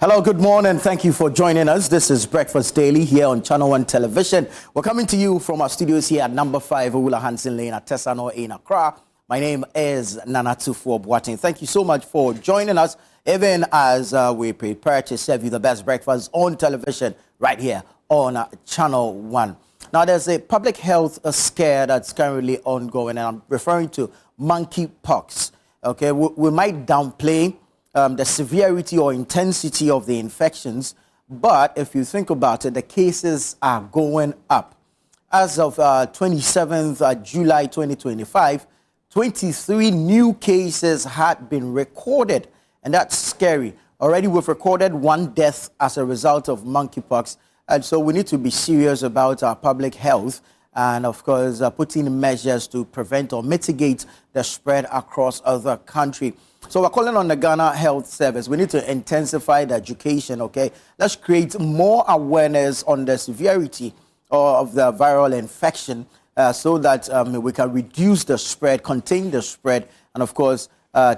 Hello, good morning. Thank you for joining us. This is Breakfast Daily here on Channel 1 Television. We're coming to you from our studios here at number 5 Owula Hansen Lane at Tesano in Accra. My name is Nanatufu Boateng. Thank you so much for joining us, even as we prepare to serve you the best breakfast on television right here on Channel 1. Now, there's a public health scare that's currently ongoing, and I'm referring to monkeypox. Okay, we might downplay the severity or intensity of the infections, but if you think about it, the cases are going up. As of 27th July 2025, 23 new cases had been recorded, and that's scary. Already we've recorded 1 death as a result of monkeypox, and so we need to be serious about our public health and, of course, putting measures to prevent or mitigate the spread across other countries. So we're calling on the Ghana Health Service. We need to intensify the education, okay? Let's create more awareness on the severity of the viral infection so that we can reduce the spread, contain the spread, and, of course,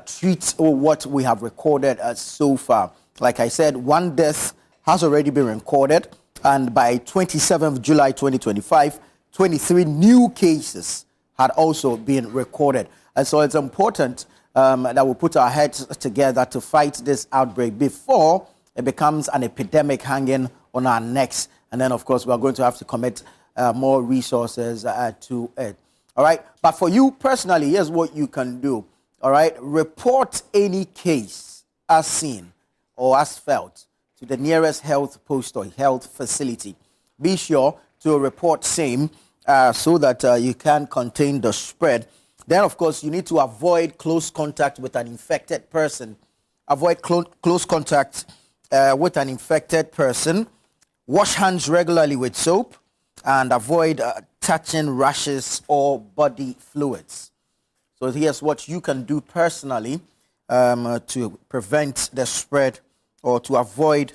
treat what we have recorded so far. Like I said, 1 death has already been recorded, and by 27th July 2025, 23 new cases had also been recorded. And so it's important that we put our heads together to fight this outbreak before it becomes an epidemic hanging on our necks. And then, of course, we are going to have to commit more resources to it. All right. But for you personally, here's what you can do. All right. Report any case as seen or as felt to the nearest health post or health facility. Be sure to report same so that you can contain the spread. Then, of course, you need to avoid close contact with an infected person. Avoid close contact with an infected person. Wash hands regularly with soap and avoid touching rashes or body fluids. So here's what you can do personally to prevent the spread or to avoid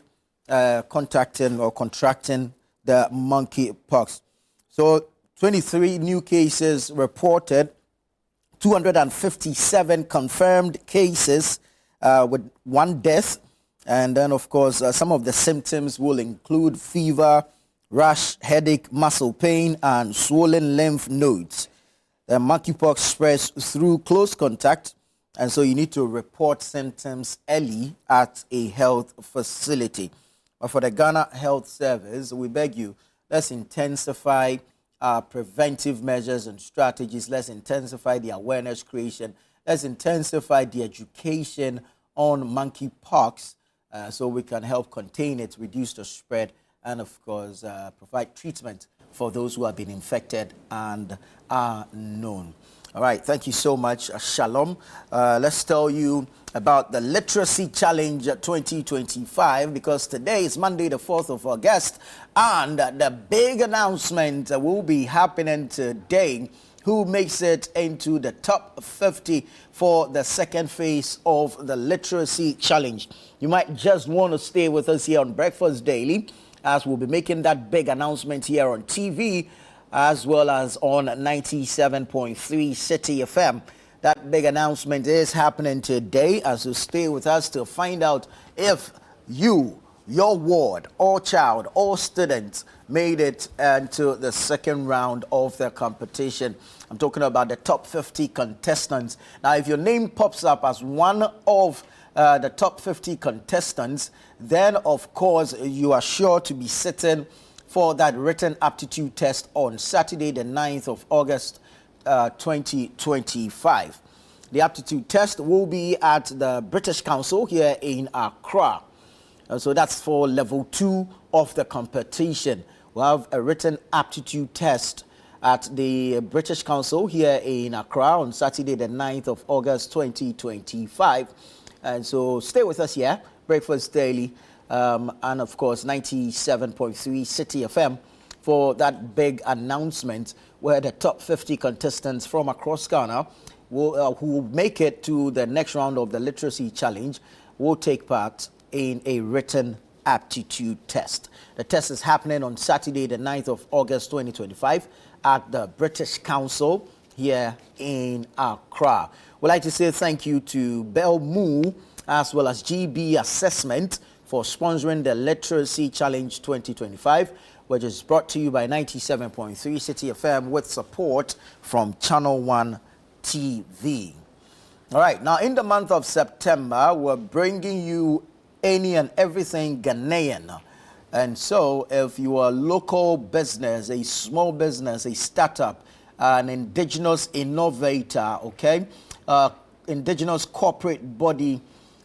contacting or contracting the monkeypox. So 23 new cases reported, 257 confirmed cases with 1 death. And then, of course, some of the symptoms will include fever, rash, headache, muscle pain, and swollen lymph nodes. The monkeypox spreads through close contact, and so you need to report symptoms early at a health facility. But for the Ghana Health Service, we beg you, let's intensify preventive measures and strategies. Let's intensify the awareness creation. Let's intensify the education on monkeypox so we can help contain it, reduce the spread, and, of course, provide treatment for those who have been infected and are known. All right, thank you so much, Shalom. Let's tell you about the Literacy Challenge 2025, because today is Monday, the 4th of August, and the big announcement will be happening today. Who makes it into the top 50 for the second phase of the Literacy Challenge? You might just want to stay with us here on Breakfast Daily, as we'll be making that big announcement here on TV, as well as on 97.3 City FM. That big announcement is happening today, as you stay with us to find out if you, your ward, or child, or student made it into the second round of the competition. I'm talking about the top 50 contestants. Now, if your name pops up as one of the top 50 contestants, then, of course, you are sure to be sitting for that written aptitude test on Saturday, the 9th of August, 2025. The aptitude test will be at the British Council here in Accra. So that's for level 2 of the competition. We'll have a written aptitude test at the British Council here in Accra on Saturday, the 9th of August, 2025. And so stay with us here, Breakfast Daily, and, of course, 97.3 City FM for that big announcement where the top 50 contestants from across Ghana who will make it to the next round of the Literacy Challenge will take part in a written aptitude test. The test is happening on Saturday, the 9th of August, 2025 at the British Council here in Accra. We'd like to say thank you to Bell Moo as well as GB Assessment for sponsoring the Literacy Challenge 2025, which is brought to you by 97.3 City FM with support from Channel 1 TV. All right, now in the month of September, we're bringing you any and everything Ghanaian. And so if you are a local business, a small business, a startup, an indigenous innovator, okay, indigenous corporate body,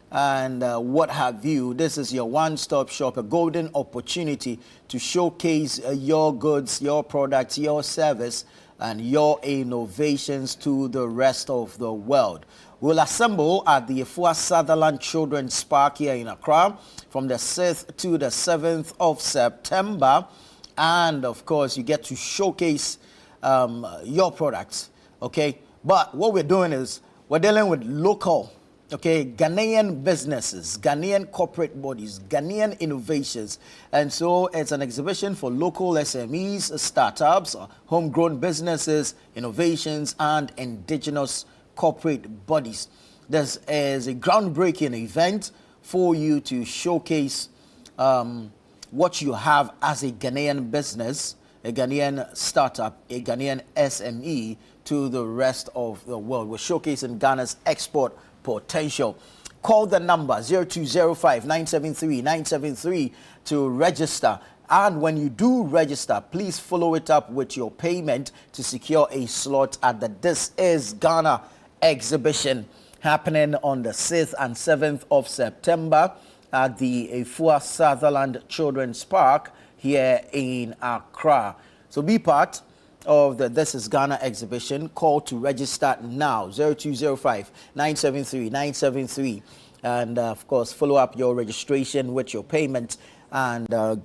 and what have you, this is your one-stop shop, a golden opportunity to showcase your goods, your products, your service, and your innovations to the rest of the world. We'll assemble at the Efua Sutherland Children's Park here in Accra from the 6th to the 7th of September. And of course, you get to showcase your products, okay? But what we're doing is we're dealing with local, okay, Ghanaian businesses, Ghanaian corporate bodies, Ghanaian innovations. And so it's an exhibition for local SMEs, startups, homegrown businesses, innovations, and indigenous corporate bodies. This is a groundbreaking event for you to showcase what you have as a Ghanaian business, a Ghanaian startup, a Ghanaian SME to the rest of the world. We're showcasing Ghana's export potential. Call the number 0205-973-973 to register. And when you do register, please follow it up with your payment to secure a slot at the This Is Ghana exhibition happening on the 6th and 7th of September at the Efua Sutherland Children's Park here in Accra. So be part of the This Is Ghana exhibition. Call to register now, 0205-973-973. And of course, follow up your registration with your payment and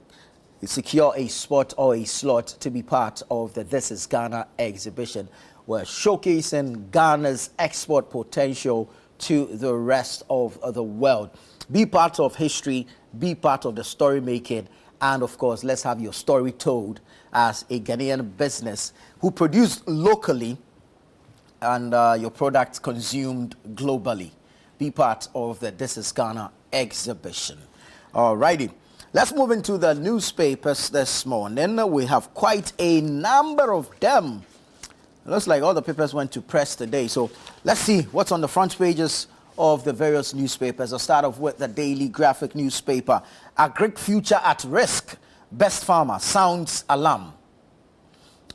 secure a spot or a slot to be part of the This Is Ghana exhibition. We're showcasing Ghana's export potential to the rest of the world. Be part of history, be part of the story making, and of course, let's have your story told as a Ghanaian business who produced locally and your products consumed globally. Be part of the This Is Ghana exhibition. All righty. Let's move into the newspapers this morning. We have quite a number of them. It looks like all the papers went to press today. So let's see what's on the front pages of the various newspapers. I'll start off with the Daily Graphic newspaper. Agric future at risk. Best farmer sounds alarm.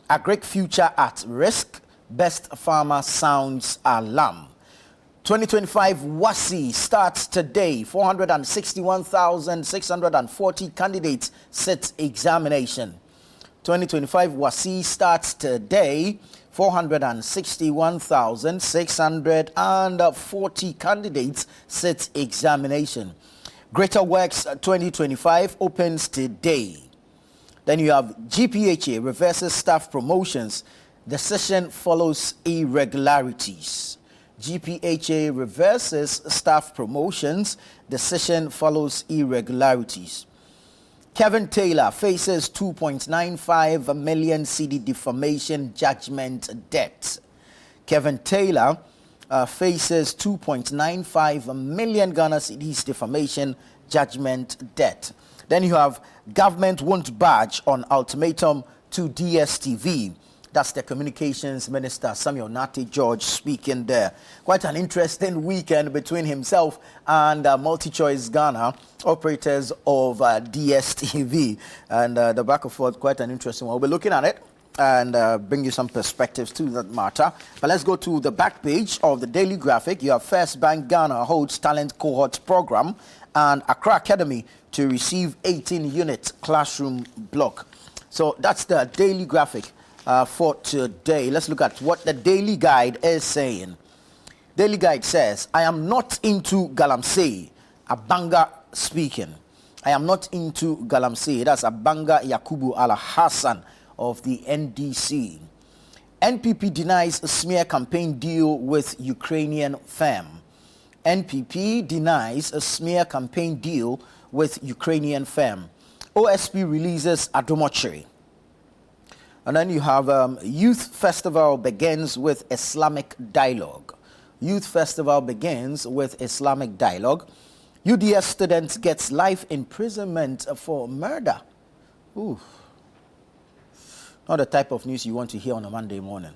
Agric future at risk. Best farmer sounds alarm. 2025 WASI starts today. 461,640 candidates sit examination. 2025 WASI starts today. 461,640 candidates sit examination. Greater Works 2025 opens today. Then you have GPHA reverses staff promotions. Decision follows irregularities. GPHA reverses staff promotions. Decision follows irregularities. Kevin Taylor faces 2.95 million cedi defamation judgment debt. Kevin Taylor faces 2.95 million Ghana cedis defamation judgment debt. Then you have government won't budge on ultimatum to DStv. That's the Communications Minister, Samuel Nati George, speaking there. Quite an interesting weekend between himself and MultiChoice Ghana, operators of DStv. And the back and forth, quite an interesting one. We'll be looking at it and bring you some perspectives to that matter. But let's go to the back page of the Daily Graphic. You have First Bank Ghana holds talent cohort program and Accra Academy to receive 18-unit classroom block. So that's the Daily Graphic for today. Let's look at what the Daily Guide is saying. Daily Guide says, I am not into Galamsey. Abanga speaking. I am not into Galamsey. That's Abanga Yakubu Al-Hassan of the NDC. NPP denies a smear campaign deal with Ukrainian firm. NPP denies a smear campaign deal with Ukrainian firm. OSP releases Adomochiri. And then you have Youth Festival begins with Islamic dialogue. Youth Festival begins with Islamic dialogue. UDS student gets life imprisonment for murder. Ooh. Not the type of news you want to hear on a Monday morning.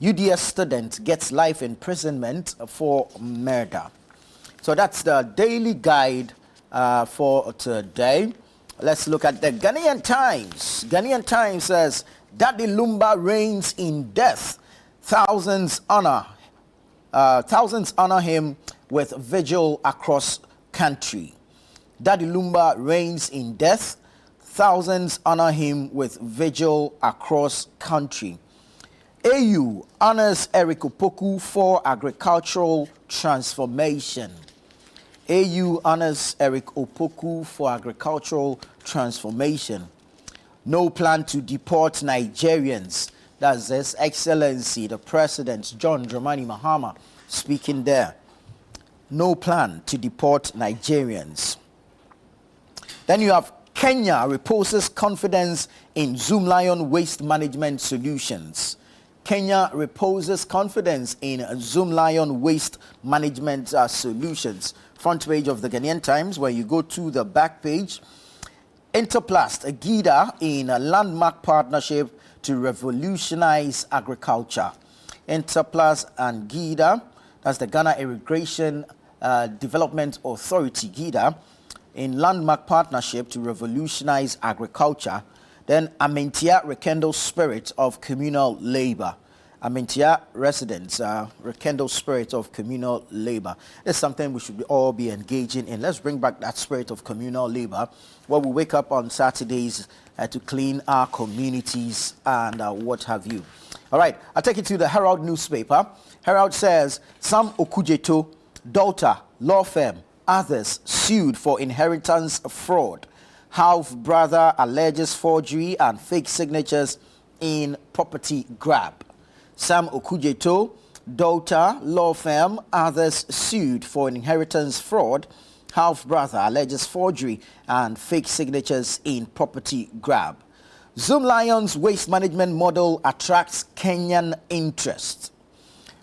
UDS student gets life imprisonment for murder. So that's the daily guide for today. Let's look at the Ghanaian Times. Ghanaian Times says, Daddy Lumba reigns in death. Thousands honor him with vigil across country. Daddy Lumba reigns in death. Thousands honor him with vigil across country. AU honors Eric Opoku for agricultural transformation. AU honors Eric Opoku for agricultural transformation. No plan to deport Nigerians. That's His Excellency, the President, John Dramani Mahama, speaking there. No plan to deport Nigerians. Then you have Kenya reposes confidence in Zoomlion waste management solutions. Kenya reposes confidence in Zoomlion waste management solutions. Front page of the Ghanaian Times, where you go to the back page. Interplast, a GIDA in a landmark partnership to revolutionize agriculture. Interplast and GIDA, that's the Ghana Irrigation Development Authority, GIDA, in landmark partnership to revolutionize agriculture. Then Amentia rekindle spirit of communal labor. Amentia residents rekindle spirit of communal labor. It's something we should all be engaging in. Let's bring back that spirit of communal labor, where we wake up on Saturdays to clean our communities and what have you. All right, I'll take you to the Herald newspaper. Herald says, Sam Okujeto, daughter, law firm, others sued for inheritance fraud. Half-brother alleges forgery and fake signatures in property grab. Sam Okujeto, daughter, law firm, others sued for inheritance fraud. Half-brother alleges forgery and fake signatures in property grab. Zoomlion's waste management model attracts Kenyan interest.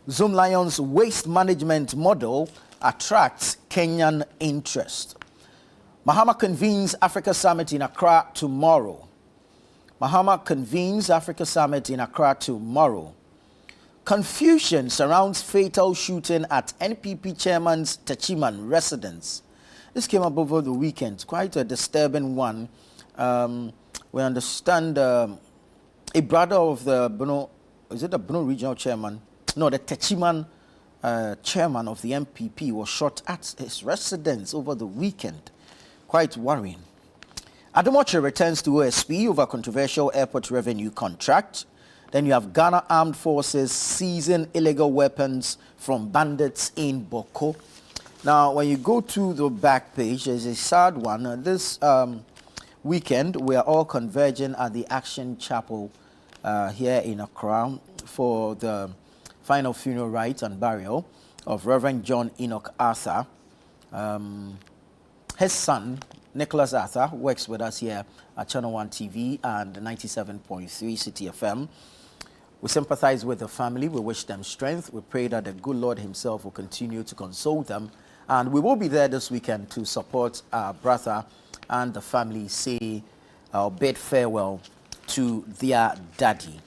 Zoomlion's waste management model attracts Kenyan interest. Mahama convenes Africa Summit in Accra tomorrow. Mahama convenes Africa Summit in Accra tomorrow. Confusion surrounds fatal shooting at NPP chairman's Techiman residence. This came up over the weekend, quite a disturbing one. We understand a brother of the Bono, is it the Bono regional chairman? No, the Techiman chairman of the MPP was shot at his residence over the weekend. Quite worrying. Ademoche returns to OSP over controversial airport revenue contract. Then you have Ghana Armed Forces seizing illegal weapons from bandits in Boko. Now, when you go to the back page, there's a sad one. This weekend, we are all converging at the Action Chapel here in Accra for the final funeral rites and burial of Reverend John Enoch Arthur. His son, Nicholas Arthur, works with us here at Channel 1 TV and 97.3 City FM. We sympathize with the family. We wish them strength. We pray that the good Lord himself will continue to console them. And we will be there this weekend to support our brother and the family, say or bid farewell to their daddy.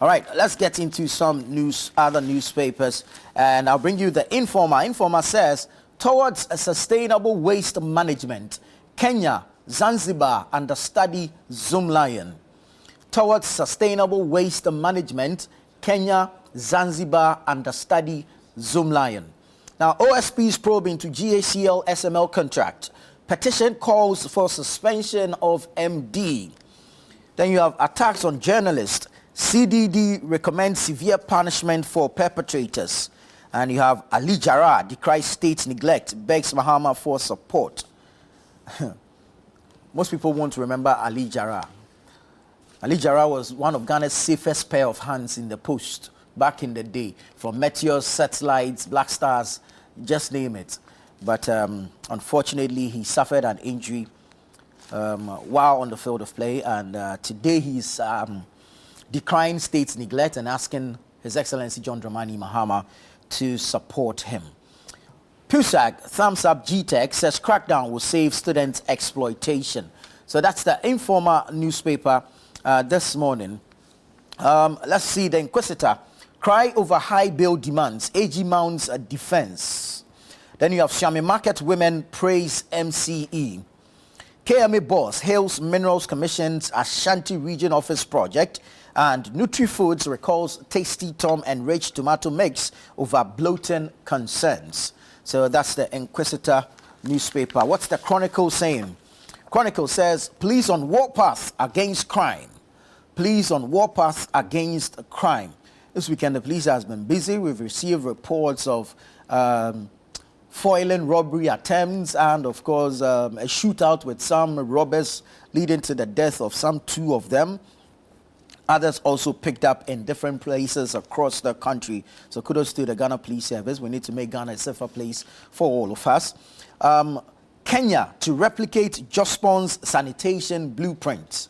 All right, let's get into some news, other newspapers. And I'll bring you the Informer. Informer says, towards a sustainable waste management, Kenya, Zanzibar understudy Zoomlion. Towards sustainable waste management, Kenya, Zanzibar understudy Zoomlion. Now, OSP's probe into GACL SML contract. Petition calls for suspension of MD. Then you have attacks on journalists. CDD recommends severe punishment for perpetrators. And you have Ali Jara decries state neglect, begs Mahama for support. Most people won't remember Ali Jara. Ali Jara was one of Ghana's safest pair of hands in the post back in the day, from Meteors, Satellites, Black Stars, just name it. But unfortunately, he suffered an injury while on the field of play, and today he's decrying state neglect and asking His Excellency John Dramani Mahama to support him. PUSAG thumbs up GTech, says crackdown will save student exploitation. So that's the Informer newspaper this morning. Let's see the Inquisitor. Cry over high bail demands. AG mounts a defense. Then you have Shami Market women praise MCE. KMA boss hails Minerals Commission's Ashanti Region Office project. And NutriFoods recalls Tasty Tom enriched tomato mix over bloating concerns. So that's the Inquisitor newspaper. What's the Chronicle saying? Chronicle says, police on warpath against crime. Police on warpath against crime. This weekend, the police has been busy. We've received reports of foiling robbery attempts and, of course, a shootout with some robbers leading to the death of some 2 of them. Others also picked up in different places across the country. So kudos to the Ghana Police Service. We need to make Ghana a safer place for all of us. Kenya to replicate Jospon's sanitation blueprint.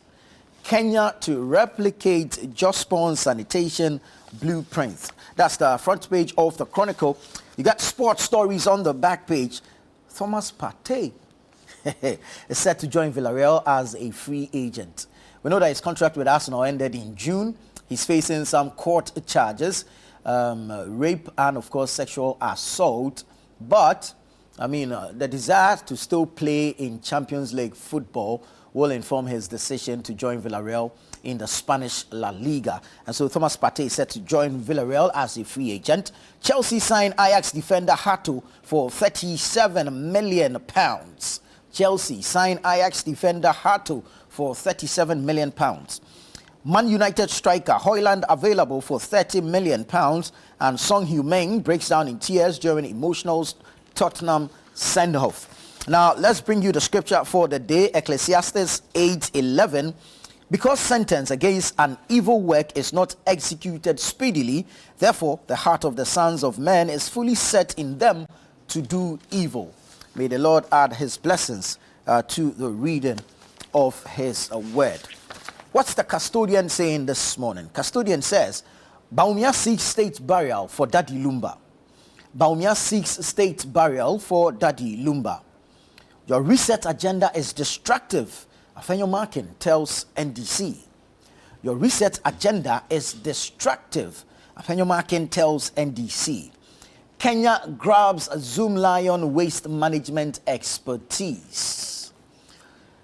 Kenya to replicate Jospon's sanitation blueprint. That's the front page of the Chronicle. You got sports stories on the back page. Thomas Partey is set to join Villarreal as a free agent. We know that his contract with Arsenal ended in June. He's facing some court charges, rape and, of course, sexual assault. But, the desire to still play in Champions League football will inform his decision to join Villarreal in the Spanish La Liga. And so Thomas Partey is set to join Villarreal as a free agent. Chelsea signed Ajax defender Hato for £37 million. Chelsea signed Ajax defender Hato for £37 million. Man United striker Højlund available for £30 million. And Son Heung-min breaks down in tears during emotional Tottenham send-off. Now, let's bring you the scripture for the day, Ecclesiastes 8:11. Because sentence against an evil work is not executed speedily, therefore the heart of the sons of men is fully set in them to do evil. May the Lord add his blessings to the reading of his word. What's the custodian saying this morning? Custodian says, Baumia seeks state burial for Daddy Lumba. Baumia seeks state burial for Daddy Lumba. Your reset agenda is destructive, Afenyo Markin tells NDC. Your reset agenda is destructive, Afenyo Markin tells NDC. Kenya grabs Zoom Lion waste management expertise.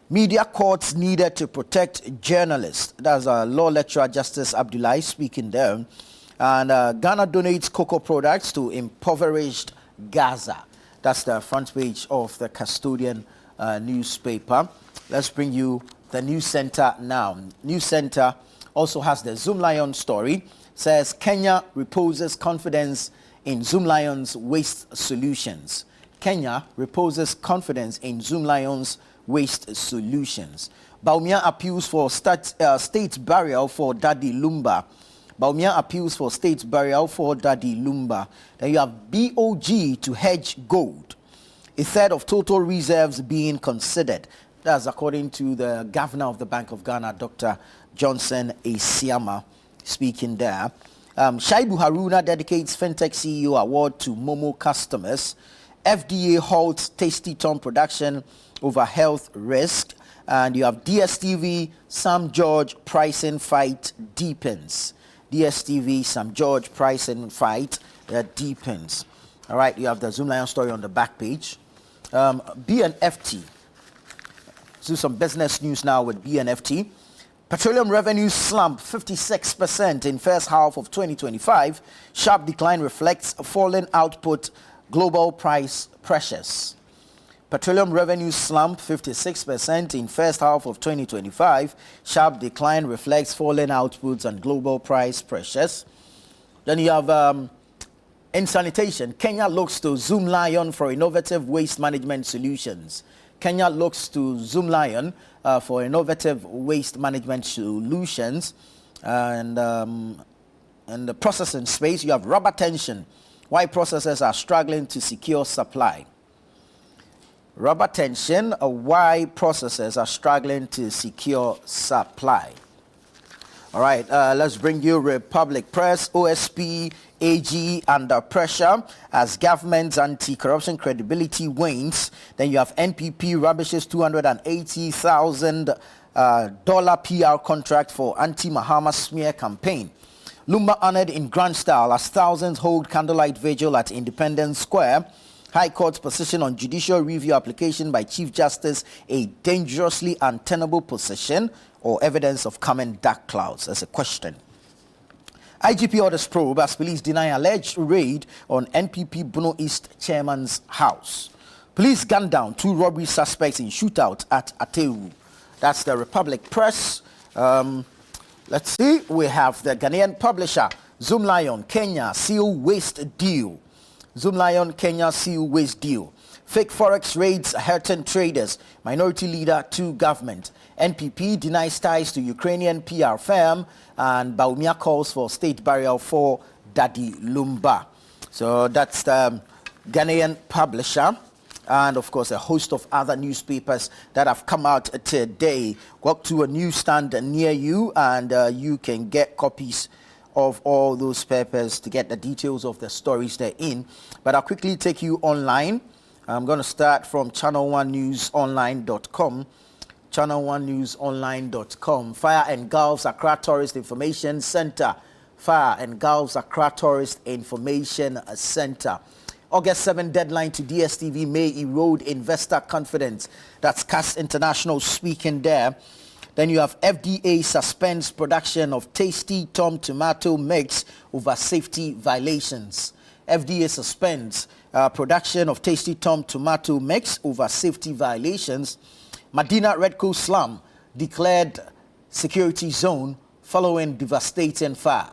Media courts needed to protect journalists. That's law lecturer Justice Abdullahi speaking there. And Ghana donates cocoa products to impoverished Gaza. That's the front page of the Custodian newspaper. Let's bring you the News Center now. News Center also has the Zoom Lion story. Says Kenya reposes confidence in Zoom Lion's waste solutions. Kenya reposes confidence in Zoom Lion's waste solutions. Baumia appeals for state burial for Daddy Lumba. Baumia appeals for state burial for Daddy Lumba. Then you have BOG to hedge gold. A third of total reserves being considered. That's according to the governor of the Bank of Ghana, Dr. Johnson Asiama, speaking there. Shaibu Haruna dedicates FinTech CEO award to Momo customers. FDA halts Tasty Tom production over health risk. And you have DStv, Sam George pricing fight deepens. DStv, Sam George pricing fight deepens. All right, you have the Zoom Lion story on the back page. BNFT. Let's do some business news now with BNFT. Petroleum revenues slump 56% in first half of 2025. Sharp decline reflects falling output, global price pressures. Petroleum revenues slump 56% in first half of 2025. Sharp decline reflects falling outputs and global price pressures. Then you have in sanitation, Kenya looks to Zoom Lion for innovative waste management solutions. Kenya looks to Zoom Lion for innovative waste management solutions. And in the processing space, you have rubber tension. Why processors are struggling to secure supply. Rubber tension, why processors are struggling to secure supply. All right, let's bring you Republic Press. OSP AG under pressure as government's anti-corruption credibility wanes. Then you have NPP rubbishes $280,000 PR contract for anti-Mahama smear campaign. Lumba honored in grand style as thousands hold candlelight vigil at Independence Square. High Court's position on judicial review application by Chief Justice a dangerously untenable position or evidence of coming dark clouds as a question. IGP orders probe as police deny alleged raid on NPP Bono East chairman's house. Police gunned down 2 robbery suspects in shootout at Ateru. That's the Republic Press. Let's see. We have the Ghanaian publisher Zoom Lion Kenya seal waste deal. Zoom Lion Kenya seal waste deal. Fake forex raids hurting traders. Minority leader to government. NPP denies ties to Ukrainian PR firm, and Baumia calls for state burial for Daddy Lumba. So that's the Ghanaian publisher, and of course a host of other newspapers that have come out today. Walk to a newsstand near you, and you can get copies of all those papers to get the details of the stories they're in. But I'll quickly take you online. I'm going to start from channel1newsonline.com. channel1newsonline.com. Fire engulfs Accra Tourist Information Center. Fire engulfs Accra Tourist Information Center. August 7 deadline to DStv may erode investor confidence. That's CAS International speaking there. Then you have FDA suspends production of Tasty Tom tomato mix over safety violations. FDA suspends production of Tasty Tom tomato mix over safety violations. Medina Redco slum declared security zone following devastating fire.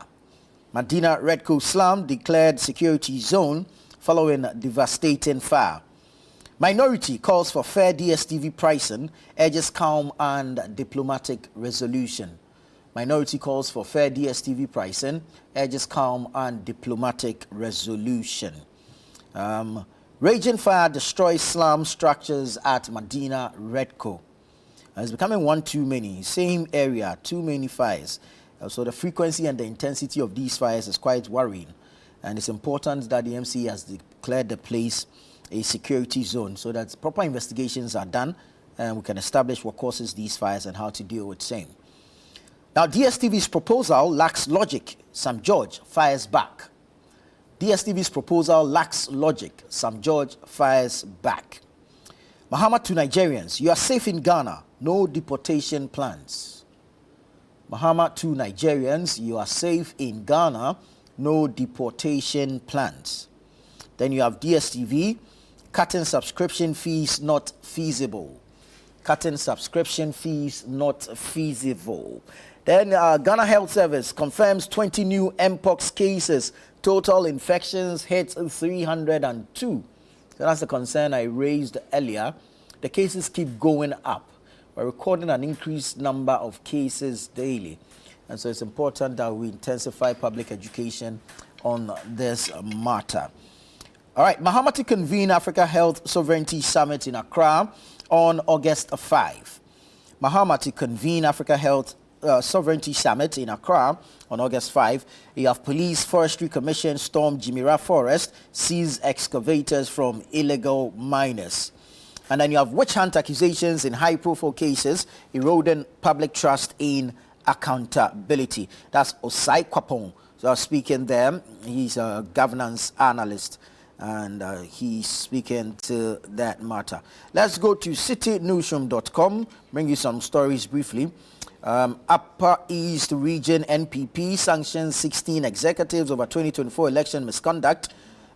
Medina Redco slum declared security zone following devastating fire. Minority calls for fair DStv pricing, urges calm and diplomatic resolution. Minority calls for fair DStv pricing, urges calm and diplomatic resolution. Raging fire destroys slum structures at Medina Redco. It's becoming one too many. Same area, too many fires. So the frequency and the intensity of these fires is quite worrying. And it's important that the MC has declared the place a security zone so that proper investigations are done and we can establish what causes these fires and how to deal with same. Now, DSTV's proposal lacks logic. Sam George fires back. DSTV's proposal lacks logic. Sam George fires back. Mahama to Nigerians, you are safe in Ghana. No deportation plans. Mahama to Nigerians, you are safe in Ghana. No deportation plans. Then you have DStv, cutting subscription fees not feasible. Cutting subscription fees not feasible. Then Ghana Health Service confirms 20 new Mpox cases. Total infections hit 302. So that's the concern I raised earlier. The cases keep going up. We're recording an increased number of cases daily. And so it's important that we intensify public education on this matter. All right, Mahama to convene Africa Health Sovereignty Summit in Accra on August 5. Mahama to convene Africa Health Sovereignty Summit in Accra on August 5. You have Police Forestry Commission storm Jimira Forest, seize excavators from illegal miners. And then you have witch hunt accusations in high-profile cases, eroding public trust in accountability. That's Osai Kwapong. So speaking there, he's a governance analyst, and he's speaking to that matter. Let's go to citynewsroom.com, bring you some stories briefly. Upper East Region NPP sanctions 16 executives over 2024 election misconduct.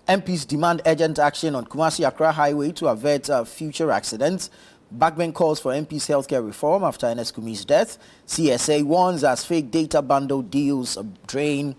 MPs demand urgent action on Kumasi-Accra Highway to avert future accidents. Backman calls for MP's healthcare reform after Ernest Kumi's death. CSA warns as fake data bundle deals drain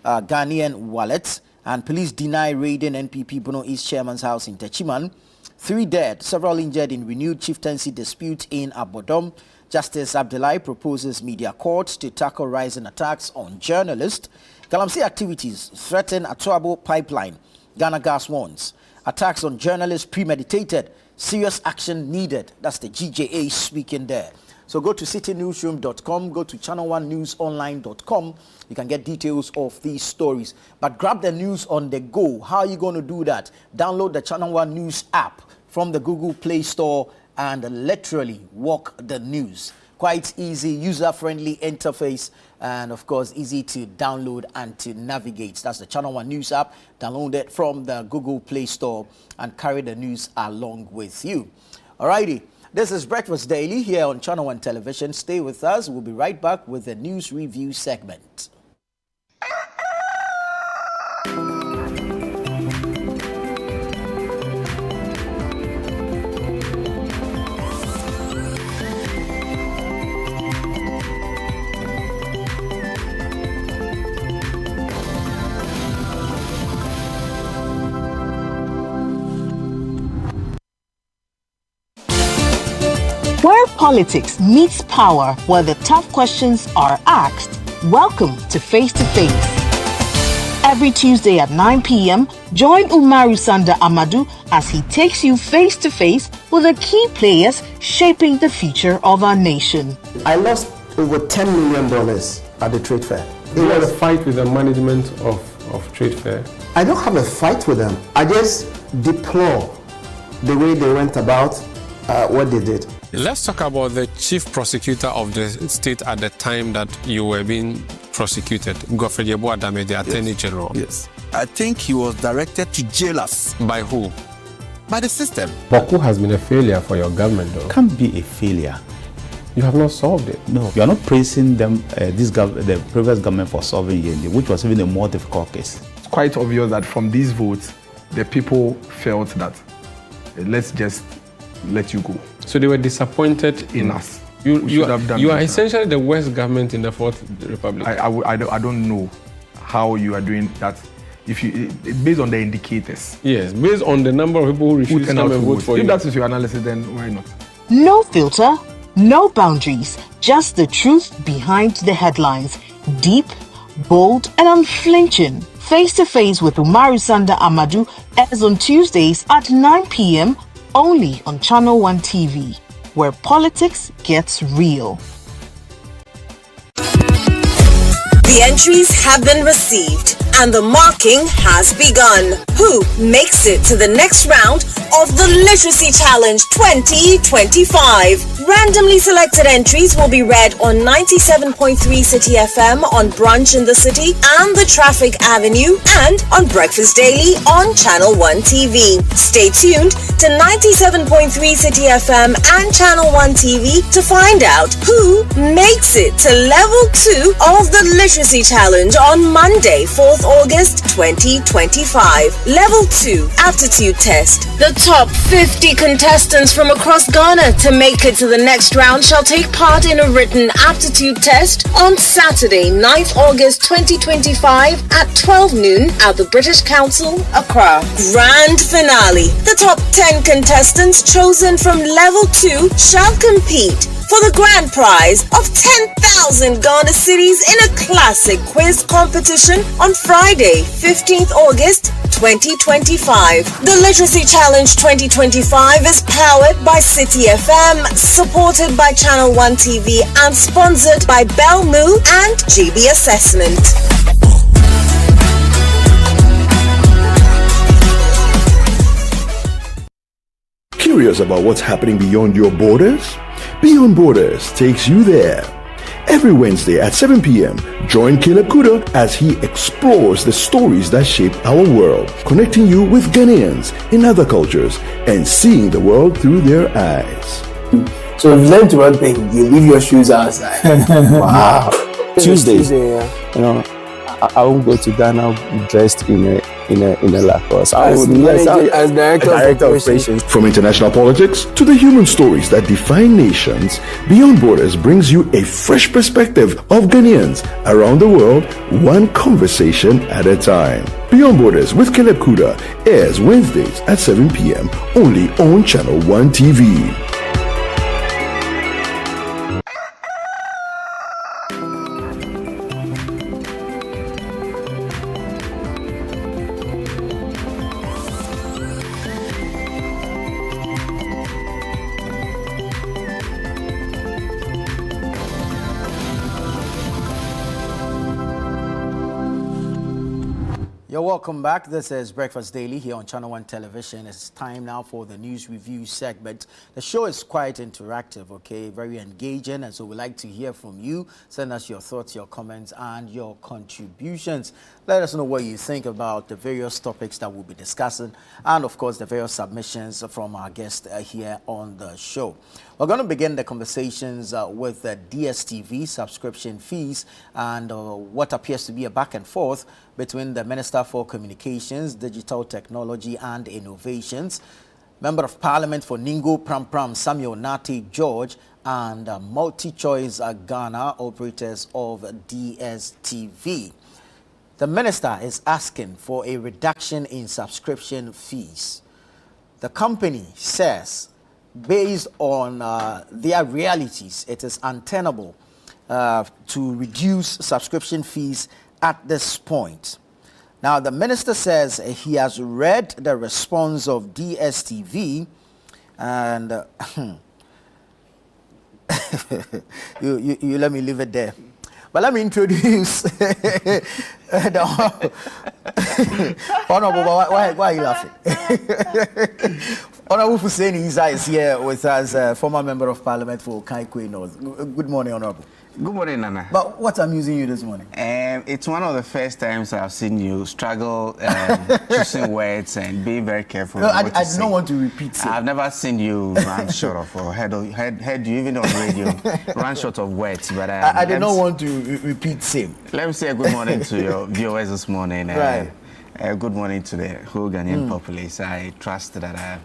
Ghanaian wallets. And police deny raiding NPP Bono East chairman's house in Techiman. 3 dead, several injured in renewed chieftaincy dispute in Abodom. Justice Abdullahi proposes media courts to tackle rising attacks on journalists. Galamsey activities threaten Atuabo pipeline. Ghana Gas warns. Attacks on journalists premeditated. Serious action needed. That's the GJA speaking there. So go to citynewsroom.com, go to channel1newsonline.com. You can get details of these stories. But grab the news on the go. How are you going to do that? Download the Channel 1 News app from the Google Play Store and literally walk the news. Quite easy, user-friendly interface, and of course, easy to download and to navigate. That's the Channel 1 News app. Download it from the Google Play Store and carry the news along with you. Alrighty, this is Breakfast Daily here on Channel 1 Television. Stay with us. We'll be right back with the news review segment. Where politics meets power, where the tough questions are asked, welcome to Face to Face. Every Tuesday at 9 p.m., join Umaru Sanda Amadou as he takes you face to face with the key players shaping the future of our nation. I lost over $10 million at the trade fair. You had a fight with the management of trade fair? I don't have a fight with them. I just deplore the way they went about what they did. Let's talk about the chief prosecutor of the state at the time that you were being prosecuted, Godfrey Yeboah-Dame, the Attorney General. Yes. I think he was directed to jail us. By who? By the system. Boko has been a failure for your government, though. Can't be a failure. You have not solved it. No, you are not praising them, the previous government for solving Yende, which was even a more difficult case. It's quite obvious that from these votes, the people felt that let's just let you go. So they were disappointed in us. You are essentially the worst government in the Fourth Republic. I don't know how you are doing that. If you based on the indicators. Yes, based on the number of people who refuse to come and vote for you. If that is your analysis, then why not? No filter, no boundaries, just the truth behind the headlines. Deep, bold, and unflinching. Face to Face with Umaru Sanda Amadou airs on Tuesdays at 9 p.m. only on Channel 1 TV, where politics gets real. The entries have been received and the marking has begun. Who makes it to the next round of the Literacy Challenge 2025? Randomly selected entries will be read on 97.3 City FM on Brunch in the City and the Traffic Avenue, and on Breakfast Daily on Channel 1 TV. Stay tuned to 97.3 City FM and Channel 1 TV to find out who makes it to level 2 of the Literacy Challenge on Monday, 4th August 2025. Level 2 Aptitude Test. The top 50 contestants from across Ghana to make it to the next round shall take part in a written aptitude test on Saturday, 9th August 2025 at 12 noon at the British Council, Accra. Grand finale. The top 10 contestants chosen from level 2 shall compete for the grand prize of 10,000 Ghana cedis in a classic quiz competition on Friday, 15th August 2025. The Literacy Challenge 2025 is powered by City FM, supported by Channel 1 TV, and sponsored by Belmu and GB Assessment. Curious about what's happening beyond your borders? Beyond Borders takes you there. Every Wednesday at 7 p.m., join Caleb Kuda as he explores the stories that shape our world, connecting you with Ghanaians in other cultures and seeing the world through their eyes. So if you learn one thing, you leave your shoes outside. Wow. Tuesday, yeah. You know, I won't go to Ghana dressed in a Lacoste. As director of operations. From international politics to the human stories that define nations, Beyond Borders brings you a fresh perspective of Ghanaians around the world, one conversation at a time. Beyond Borders with Caleb Kuda airs Wednesdays at 7 p.m. only on Channel 1 TV. You're welcome back. This is Breakfast Daily here on Channel 1 Television. It's time now for the news review segment. The show is quite interactive, okay? Very engaging, and so we'd like to hear from you. Send us your thoughts, your comments, and your contributions. Let us know what you think about the various topics that we'll be discussing, and of course, the various submissions from our guests here on the show. We're going to begin the conversations with the DStv subscription fees and what appears to be a back and forth between the Minister for Communications, Digital Technology and Innovations, Member of Parliament for Ningo Pram Samuel Nate George, and multi-choice Ghana operators of DStv. The minister is asking for a reduction in subscription fees. The company says, based on their realities, it is untenable to reduce subscription fees at this point. Now, the minister says he has read the response of DStv and you let me leave it there. But let me introduce Honorable, why are you laughing? Honorable Hussein Isa is here with us, former Member of Parliament for Kaikwe North. Good morning, Honorable. Good morning, Nana. But what's amusing you this morning? It's one of the first times I've seen you struggle choosing words and be very careful. No, I don't want to repeat it. I've never seen you run short of, or heard you even on radio, run short of words. But I did not want to repeat same. Let me say a good morning to your viewers this morning. Right. Good morning to the whole Ghanaian populace. I trust that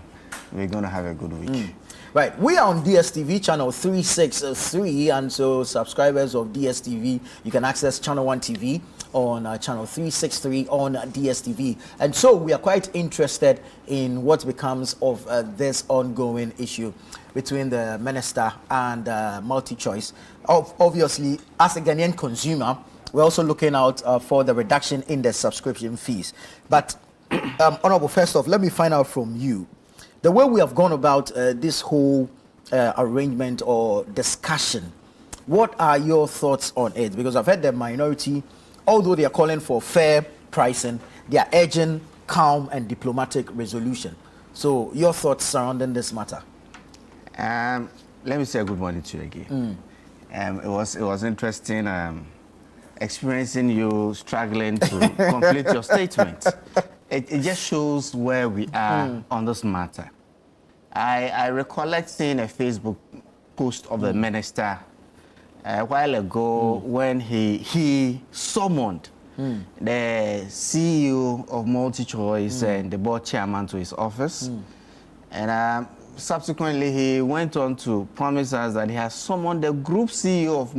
we're going to have a good week. Right, we are on DStv channel 363, and so subscribers of DStv, you can access Channel 1 TV on channel 363 on DStv. And so we are quite interested in what becomes of this ongoing issue between the minister and multi-choice. Obviously, as a Ghanaian consumer, we're also looking out for the reduction in the subscription fees. But, Honorable, first off, let me find out from you. The way we have gone about this whole arrangement or discussion, what are your thoughts on it? Because I've heard the minority, although they are calling for fair pricing, they are urging calm and diplomatic resolution. So your thoughts surrounding this matter? Let me say good morning to you again. It was interesting experiencing you struggling to complete your statement. It just shows where we are on this matter. I recollect seeing a Facebook post of the minister a while ago when he summoned the CEO of MultiChoice and the board chairman to his office. And subsequently, he went on to promise us that he has summoned the group CEO of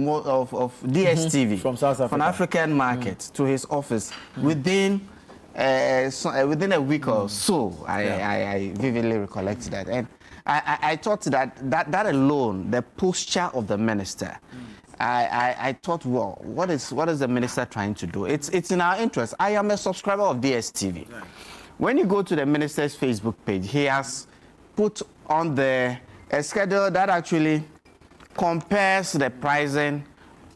DStv from South Africa, from African market to his office within a week or so. I vividly recollect that, and I thought that alone, the posture of the minister, I thought, well, what is the minister trying to do? It's in our interest. I am a subscriber of DStv. Right. When you go to the minister's Facebook page, he has put on a schedule that actually compares the pricing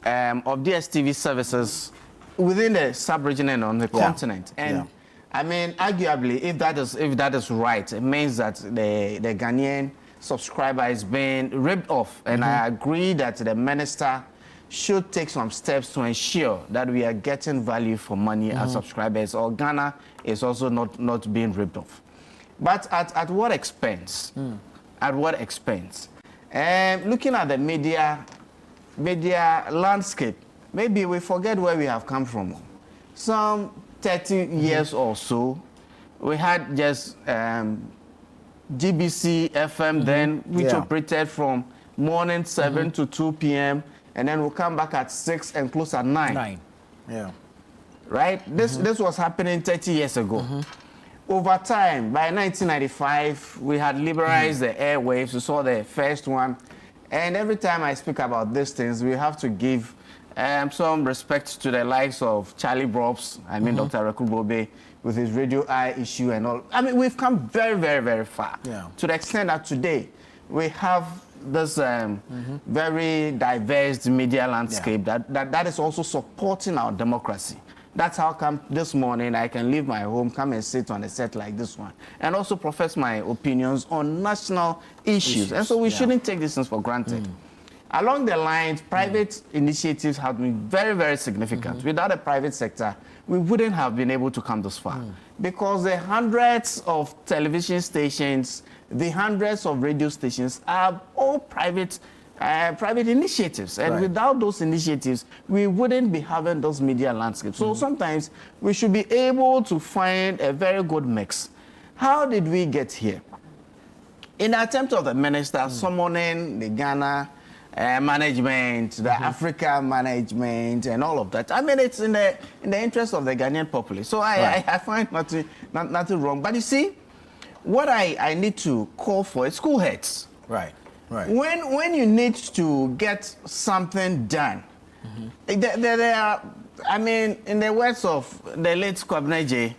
of DStv services within the sub-region and on the continent. And I mean, arguably, if that is right, it means that the Ghanaian subscriber is being ripped off. And I agree that the minister should take some steps to ensure that we are getting value for money as subscribers, or Ghana is also not being ripped off. But at what expense? At what expense? Looking at the media landscape, maybe we forget where we have come from. Some 30 years or so, we had just GBC FM then, which operated from morning 7 to 2 p.m. and then we'll come back at 6 and close at 9. Yeah. Right? This was happening 30 years ago. Over time, by 1995, we had liberalized the airwaves. We saw the first one. And every time I speak about these things, we have to give some respect to the likes of Charlie Brobst, Dr. Rekubobe, with his Radio Eye issue and all. I mean, we've come very, very, very far. To the extent that today, we have this very diverse media landscape that is also supporting our democracy. That's how come this morning I can leave my home, come and sit on a set like this one, and also profess my opinions on national issues. And so we shouldn't take these things for granted. Along the lines, private initiatives have been very, very significant. Without the private sector, we wouldn't have been able to come this far. Because the hundreds of television stations, the hundreds of radio stations are all private initiatives. And without those initiatives, we wouldn't be having those media landscapes. So sometimes we should be able to find a very good mix. How did we get here? In the attempt of the minister summoning the Ghana management, the Africa management, and all of that. I mean, it's in the interest of the Ghanaian populace. So I find nothing wrong. But you see, what I need to call for is school heads. Right. When you need to get something done, there are, I mean, in the words of the late Kwabneje,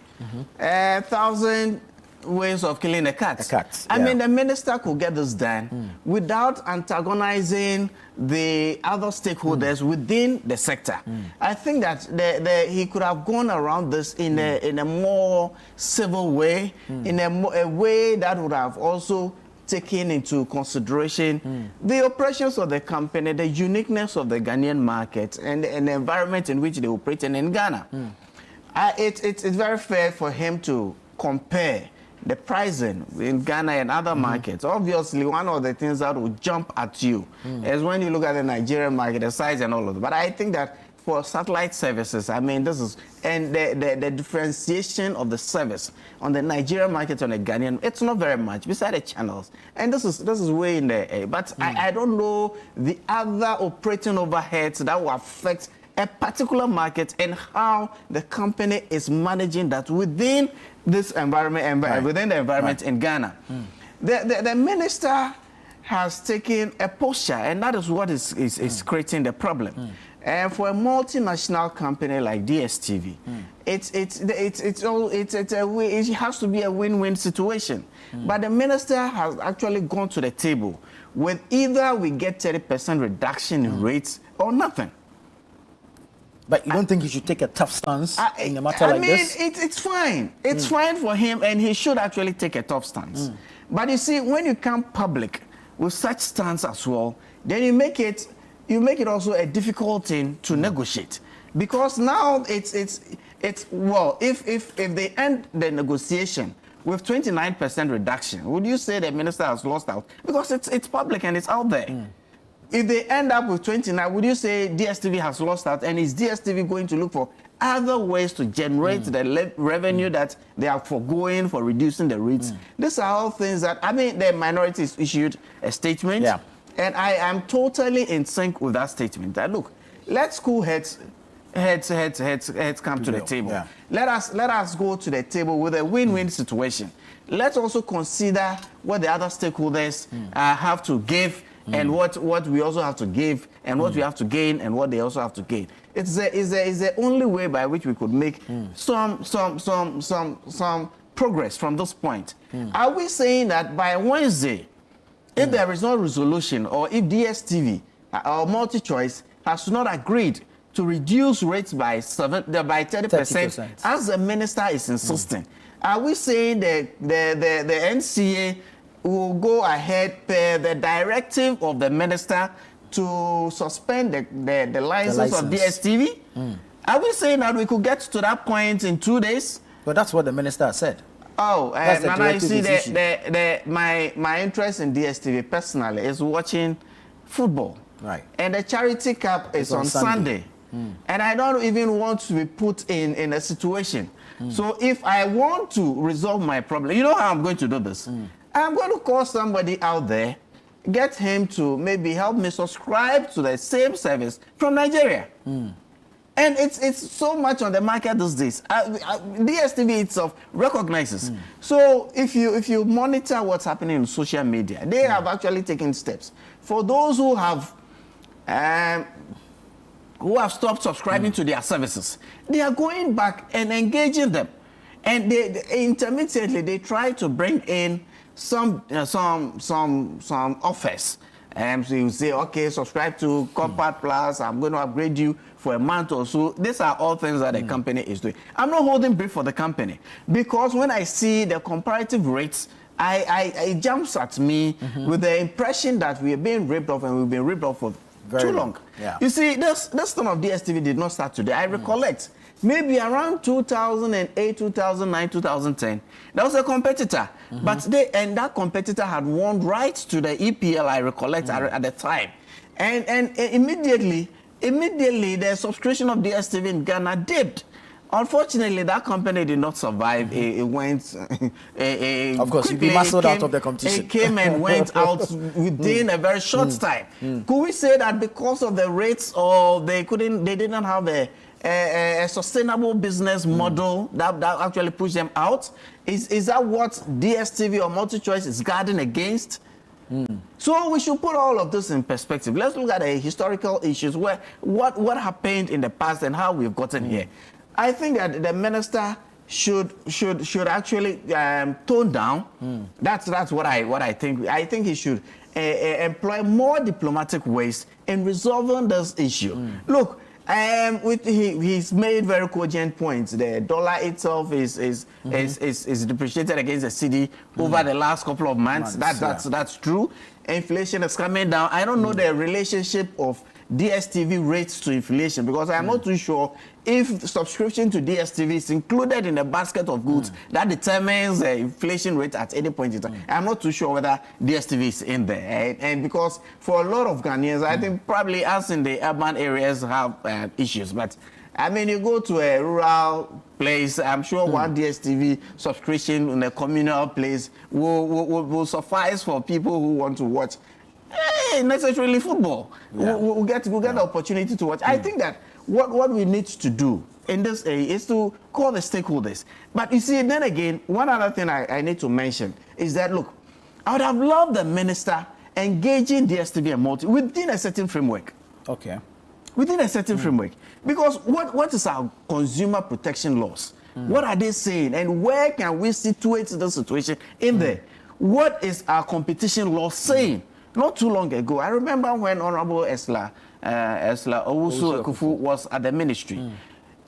1,000 ways of killing a cat. I mean, the minister could get this done without antagonizing the other stakeholders within the sector. I think that he could have gone around this in a more civil way, in a way that would have also taken into consideration the operations of the company, the uniqueness of the Ghanaian market, and the environment in which they operate in Ghana. It's very fair for him to compare the pricing in Ghana and other markets. Obviously, one of the things that will jump at you is when you look at the Nigerian market, the size and all of that. But I think that for satellite services, I mean, this is, and the differentiation of the service on the Nigerian market on the Ghanaian, it's not very much beside the channels. And this is way in there. But I don't know the other operating overheads that will affect a particular market and how the company is managing that within this environment and within the environment in Ghana. The minister has taken a posture, and that is what is creating the problem. And for a multinational company like DStv, it has to be a win-win situation. But the minister has actually gone to the table with either we get 30% reduction in rates or nothing. But you don't think he should take a tough stance in a matter like this? I mean, it's fine. It's fine for him, and he should actually take a tough stance. But you see, when you come public with such stance as well, then you make it also a difficult thing to negotiate. Because now it's well, if they end the negotiation with 29% reduction, would you say the minister has lost out? Because it's public and it's out there. If they end up with 29, would you say DStv has lost out? And is DStv going to look for other ways to generate the revenue that they are foregoing for reducing the rates? These are all things that, I mean, the minorities issued a statement. And I am totally in sync with that statement. That look, let school heads come to the table. Let us go to the table with a win-win situation. Let's also consider what the other stakeholders have to give, and what we also have to give, and what we have to gain, and what they also have to gain. It's the only way by which we could make some progress from this point. Are we saying that by Wednesday, if there is no resolution, or if DStv or MultiChoice has not agreed to reduce rates by 30%, as the minister is insisting, are we saying that the NCA will go ahead per the directive of the minister to suspend the license of DStv? Are we saying that we could get to that point in 2 days? But that's what the minister said. Oh, Nana, you see, my interest in DStv personally is watching football. And the charity cup is on Sunday. And I don't even want to be put in a situation. So if I want to resolve my problem, you know how I'm going to do this? I'm going to call somebody out there, get him to maybe help me subscribe to the same service from Nigeria. And it's so much on the market these days. DStv itself recognizes. So if you monitor what's happening in social media, they have actually taken steps. For those who have stopped subscribing to their services, they are going back and engaging them. And intermittently, they try to bring in some offers So you say, okay, subscribe to Compact Plus, I'm going to upgrade you for a month or so. These are all things that the company is doing. I'm not holding brief for the company because when I see the comparative rates, it jumps at me with the impression that we are being ripped off, and we've been ripped off for too long. Yeah. You see, this thing of DStv did not start today. I recollect maybe around 2008, 2009, 2010, there was a competitor, but that competitor had won rights to the EPL, I recollect, at the time. And immediately, the subscription of DStv in Ghana dipped. Unfortunately, that company did not survive. It went. Of course, you'd be muscled out of the competition. It came and went out within a very short time. Could we say that because of the rates, or they didn't have a sustainable business model that actually pushed them out? Is that what DStv or MultiChoice is guarding against? So we should put all of this in perspective. Let's look at the historical issues, where what happened in the past and how we've gotten here. I think that the minister should actually tone down. That's what I think. I think he should employ more diplomatic ways in resolving this issue. Look, he's made very cogent points. The dollar itself is depreciated against the cedi over the last couple of months. That's true. Inflation is coming down. I don't know the relationship of DStv rates to inflation, because I'm not too sure if subscription to DStv is included in the basket of goods that determines the inflation rate at any point in time. I'm not too sure whether DStv is in there. And because for a lot of Ghanaians, I think probably us in the urban areas have issues. But I mean, you go to a rural place, I'm sure one DStv subscription in a communal place will suffice for people who want to watch necessarily football. We'll get the opportunity to watch. I think that what we need to do in this area is to call the stakeholders. But you see, then again, one other thing I need to mention is that, look, I would have loved the minister engaging DStv and Multi within a certain framework. Okay. Within a certain framework. Because what is our consumer protection laws? What are they saying? And where can we situate the situation in there? What is our competition law saying? Not too long ago, I remember when Honorable Esla Owusu-Ekufu was at the ministry.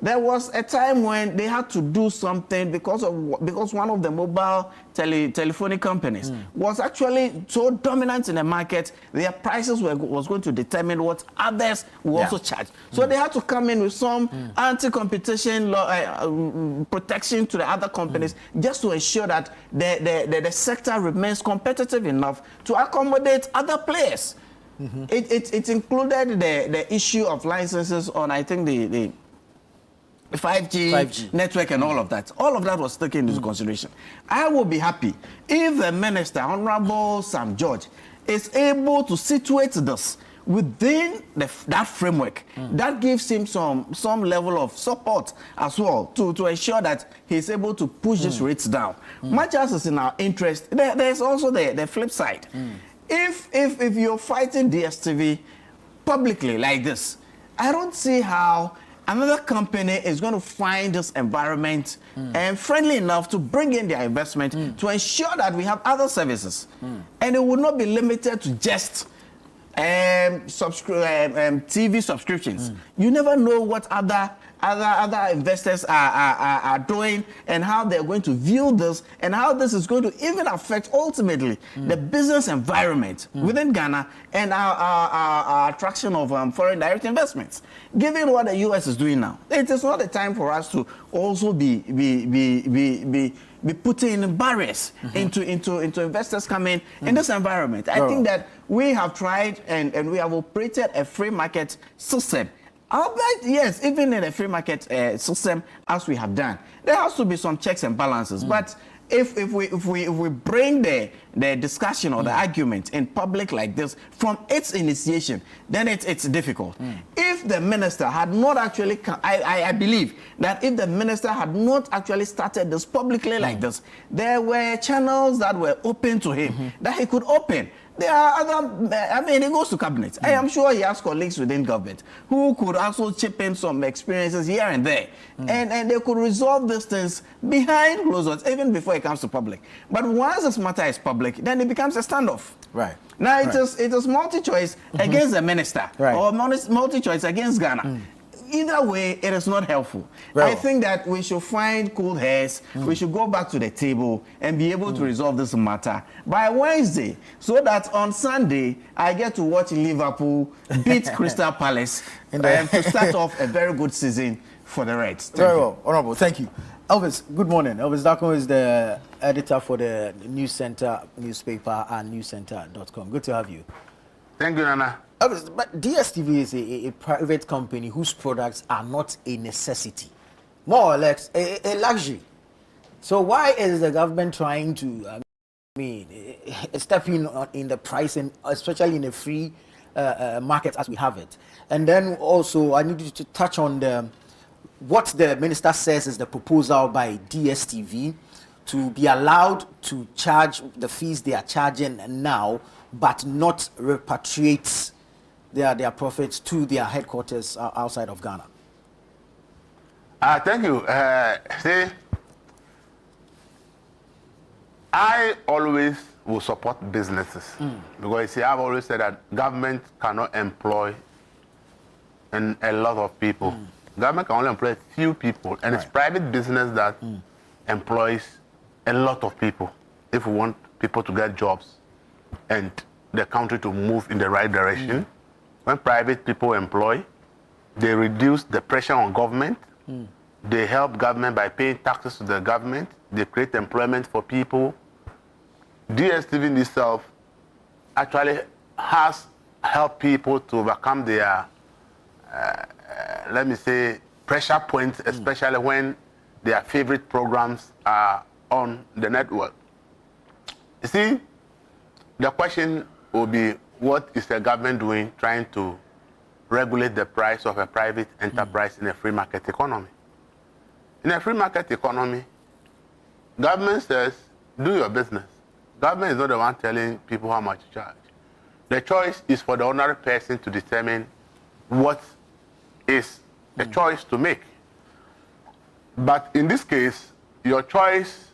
There was a time when they had to do something because one of the mobile telephony companies was actually so dominant in the market. Their prices was going to determine what others will also charge. So they had to come in with some anti-competition law, protection to the other companies, just to ensure that the sector remains competitive enough to accommodate other players. It included the issue of licenses on, I think, the 5G network and all of that. All of that was taken into consideration. I will be happy if the minister, Honorable Sam George, is able to situate this within that framework. That gives him some level of support as well to ensure that he's able to push these rates down. Much as it's in our interest, there's also the flip side. If you're fighting DStv publicly like this, I don't see how another company is going to find this environment friendly enough to bring in their investment to ensure that we have other services. And it would not be limited to just TV subscriptions. You never know what other investors are doing and how they're going to view this, and how this is going to even affect ultimately the business environment within Ghana and our attraction of foreign direct investments. Given what the US is doing now, it is not a time for us to also be putting barriers into investors coming in this environment. I think that we have tried and we have operated a free market system. Albeit, yes, even in a free market system, as we have done, there has to be some checks and balances. But if we bring the discussion or the argument in public like this from its initiation, then it's difficult. If the minister had not actually, I believe that if the minister had not actually started this publicly like this, there were channels that were open to him that he could open. There are other, I mean, it goes to cabinet. I am sure he has colleagues within government who could also chip in some experiences here and there. And they could resolve these things behind closed doors, even before it comes to public. But once this matter is public, then it becomes a standoff. Right. Now, it is multi-choice against the minister or multi-choice against Ghana. Either way, it is not helpful. I think that we should find cool heads. We should go back to the table and be able to resolve this matter by Wednesday, so that on Sunday I get to watch Liverpool beat Crystal Palace to start off a very good season for the Reds. Very well, Honorable. Thank you. Elvis, good morning. Elvis Dako is the editor for the News Center newspaper and newscenter.com. Good to have you. Thank you, Nana. But DStv is a private company whose products are not a necessity, more or less a luxury. So why is the government trying to, step in the pricing, especially in a free market as we have it? And then also, I need you to touch on what the minister says is the proposal by DStv to be allowed to charge the fees they are charging now, but not repatriate their profits to their headquarters outside of Ghana. Thank you. See, I always will support businesses because see, I've always said that government cannot employ a lot of people. Government can only employ a few people, and it's private business that employs a lot of people. If we want people to get jobs and the country to move in the right direction. When private people employ, they reduce the pressure on government. They help government by paying taxes to the government. They create employment for people. DStv in itself actually has helped people to overcome their, let me say, pressure points, especially when their favorite programs are on the network. You see, the question will be, what is the government doing trying to regulate the price of a private enterprise in a free market economy? In a free market economy, government says, do your business. Government is not the one telling people how much to charge. The choice is for the ordinary person to determine what is the choice to make. But in this case, your choice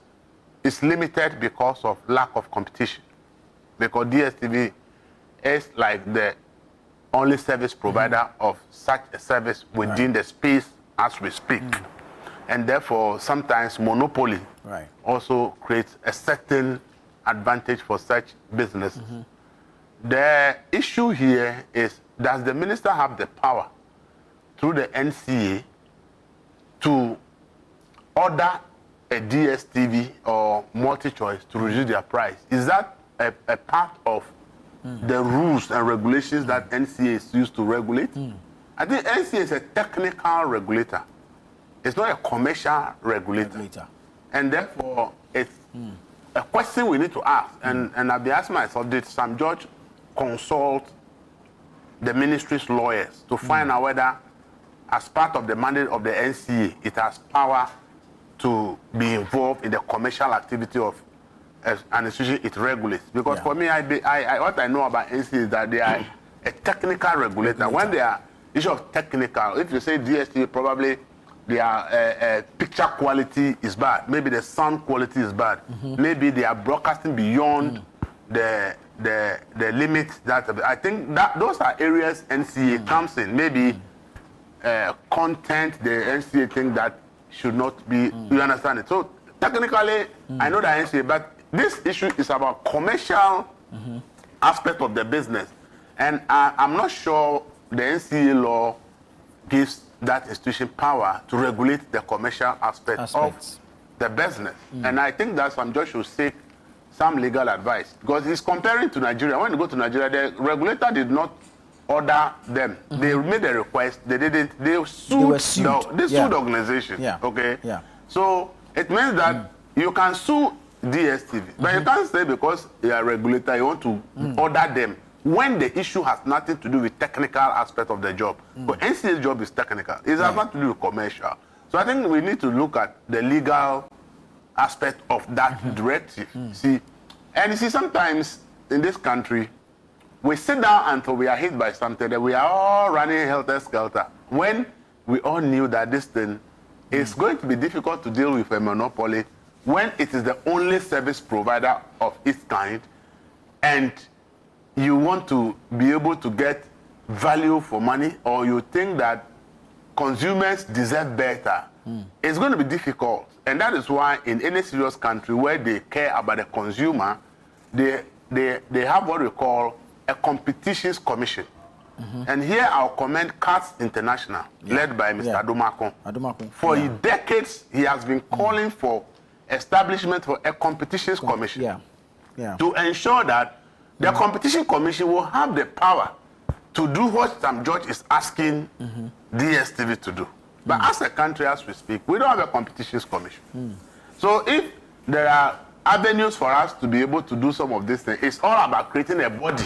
is limited because of lack of competition. Because DStv is like the only service provider of such a service within the space as we speak. And therefore, sometimes monopoly also creates a certain advantage for such businesses. The issue here is, does the minister have the power through the NCA to order a DStv or multi-choice to reduce their price? Is that a part of the rules and regulations that NCA is used to regulate? I think NCA is a technical regulator. It's not a commercial regulator. And therefore, it's a question we need to ask. And I've been asking myself, did Sam George consult the ministry's lawyers to find out whether, as part of the mandate of the NCA, it has power to be involved in the commercial activity of an institution it regulates? Because for me, what I know about NCA is that they are a technical regulator. When they are issue of technical, if you say DStv, probably their picture quality is bad. Maybe the sound quality is bad. Maybe they are broadcasting beyond the limits that I think that those are areas NCA comes in. Maybe content the NCA think that should not be. You understand it? So technically, I know the NCA, but this issue is about commercial aspect of the business, and I'm not sure the NCA law gives that institution power to regulate the commercial aspect of the business. And I think that some judge should seek some legal advice, because he's comparing to Nigeria. When you go to Nigeria, the regulator did not order them. They made a request. They didn't. They sued. They sued the organization. Okay. So it means that you can sue DStv, but you can't say because you are a regulator you want to order them when the issue has nothing to do with technical aspect of the job. But NCA's job is technical. It has nothing to do with commercial. So I think we need to look at the legal aspect of that directive. See, and you see, sometimes in this country, we sit down until we are hit by something that we are all running helter-skelter. When we all knew that this thing is going to be difficult to deal with a monopoly when it is the only service provider of its kind, and you want to be able to get value for money, or you think that consumers deserve better, it's going to be difficult. And that is why in any serious country where they care about the consumer, they have what we call a competitions commission. And here I'll commend CATS International, led by Mr. Adomakon. For decades, he has been calling for establishment for a competitions commission to ensure that the competition commission will have the power to do what Sam George is asking DStv to do. But as a country, as we speak, we don't have a competitions commission. So if there are avenues for us to be able to do some of these things, it's all about creating a body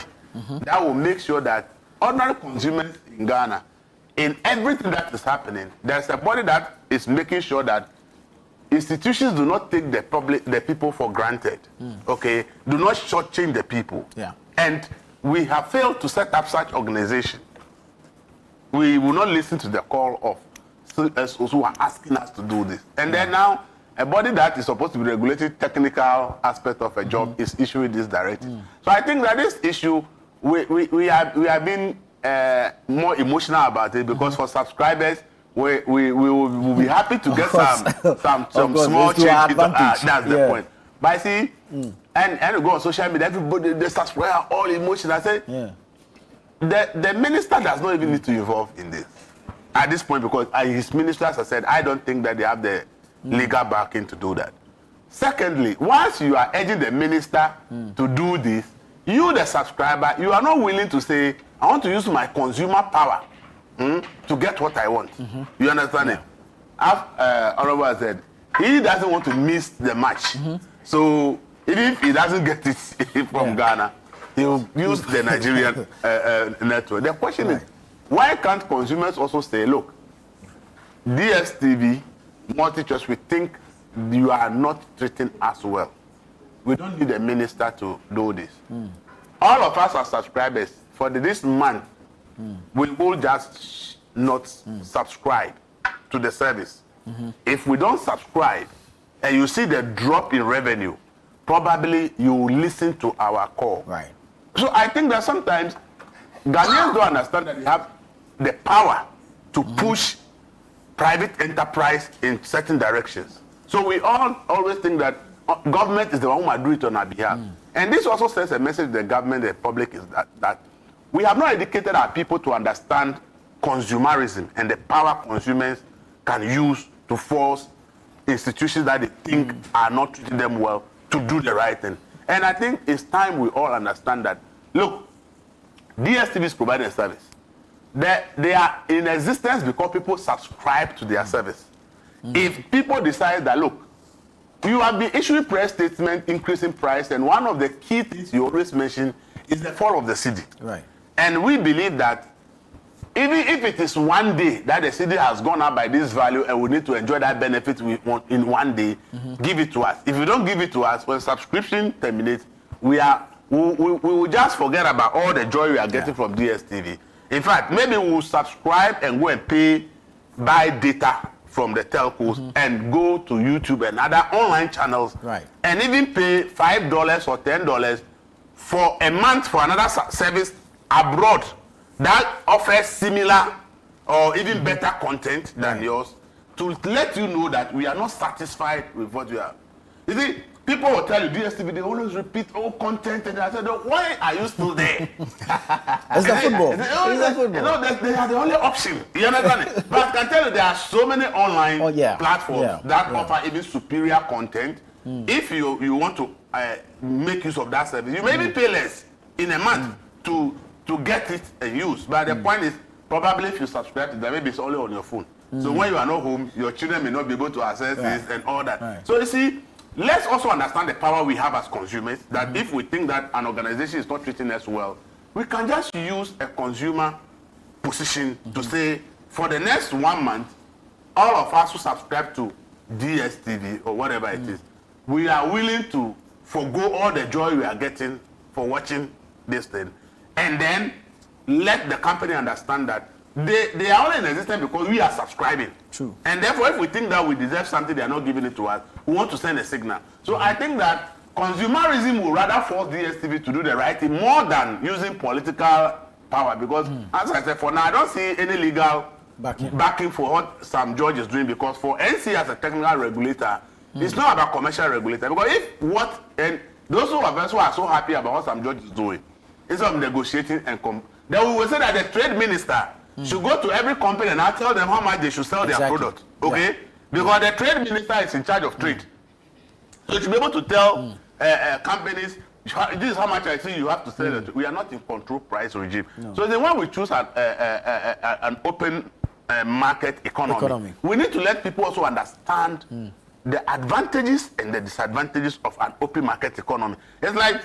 that will make sure that ordinary consumers in Ghana, in everything that is happening, there's a body that is making sure that institutions do not take the people for granted. Okay, do not shortchange the people. And we have failed to set up such organization. We will not listen to the call of CSOs who are asking us to do this. And then now, a body that is supposed to be regulating technical aspect of a job is issuing this directive. So I think that this issue, we have been more emotional about it, because for subscribers, we will be happy to get some small change. That's the point. But I see, and you go on social media, everybody, the subscribers are all emotional. I say, the minister does not even need to involve in this at this point, because his ministers have said, I don't think that they have the legal backing to do that. Secondly, once you are urging the minister to do this, you, the subscriber, you are not willing to say, I want to use my consumer power to get what I want. You understand it? As Honorable said, he doesn't want to miss the match. So even if he doesn't get it from Ghana, he will use the Nigerian network. The question is, why can't consumers also say, look, DStv, multi-choice, we think you are not treating us well. We don't need a minister to do this. All of us are subscribers. For this month, we will just not subscribe to the service. If we don't subscribe and you see the drop in revenue, probably you will listen to our call. So I think that sometimes Ghanaians don't understand that they have the power to push private enterprise in certain directions. So we all always think that government is the one who might do it on our behalf. And this also sends a message to the government, the public, is that we have not educated our people to understand consumerism and the power consumers can use to force institutions that they think are not treating them well to do the right thing. And I think it's time we all understand that, look, DStv is providing a service. They are in existence because people subscribe to their service. If people decide that, look, you have been issuing press statement increasing price, and one of the key things you always mention is the fall of the cedi. And we believe that even if it is one day that the cedi has gone up by this value and we need to enjoy that benefit we want in one day, give it to us. If you don't give it to us, when subscription terminates, we will just forget about all the joy we are getting from DStv. In fact, maybe we will subscribe and go and buy data from the telcos and go to YouTube and other online channels, and even pay $5 or $10 for a month for another service abroad that offers similar or even better content than yours, to let you know that we are not satisfied with what you have. You see, people will tell you, DStv, they always repeat old content, and I said, why are you still there? It's the football. You know, they are the only option. You understand it? But I can tell you, there are so many online platforms that offer even superior content. If you want to make use of that service, you maybe pay less in a month to get it and use. But the point is, probably if you subscribe to that, maybe it's only on your phone. So when you are not home, your children may not be able to access this and all that. So you see, let's also understand the power we have as consumers, that if we think that an organization is not treating us well, we can just use a consumer position to say, for the next 1 month, all of us who subscribe to DStv or whatever it is, we are willing to forgo all the joy we are getting for watching this thing, and then let the company understand that they are only in existence because we are subscribing. True. And therefore, if we think that we deserve something, they are not giving it to us, we want to send a signal. So I think that consumerism will rather force DStv to do the right thing more than using political power, because as I said, for now, I don't see any legal backing for what Sam George is doing, because for NC as a technical regulator, it's not about commercial regulator. Because if what, and those who are so happy about what Sam George is doing, instead of negotiating and then we will say that the trade minister should go to every company and tell them how much they should sell their product. Okay? Because the trade minister is in charge of trade. So you should be able to tell companies, this is how much I see you have to sell it. We are not in control price regime. No. So then when we choose an open market economy, we need to let people also understand the advantages and the disadvantages of an open market economy. It's like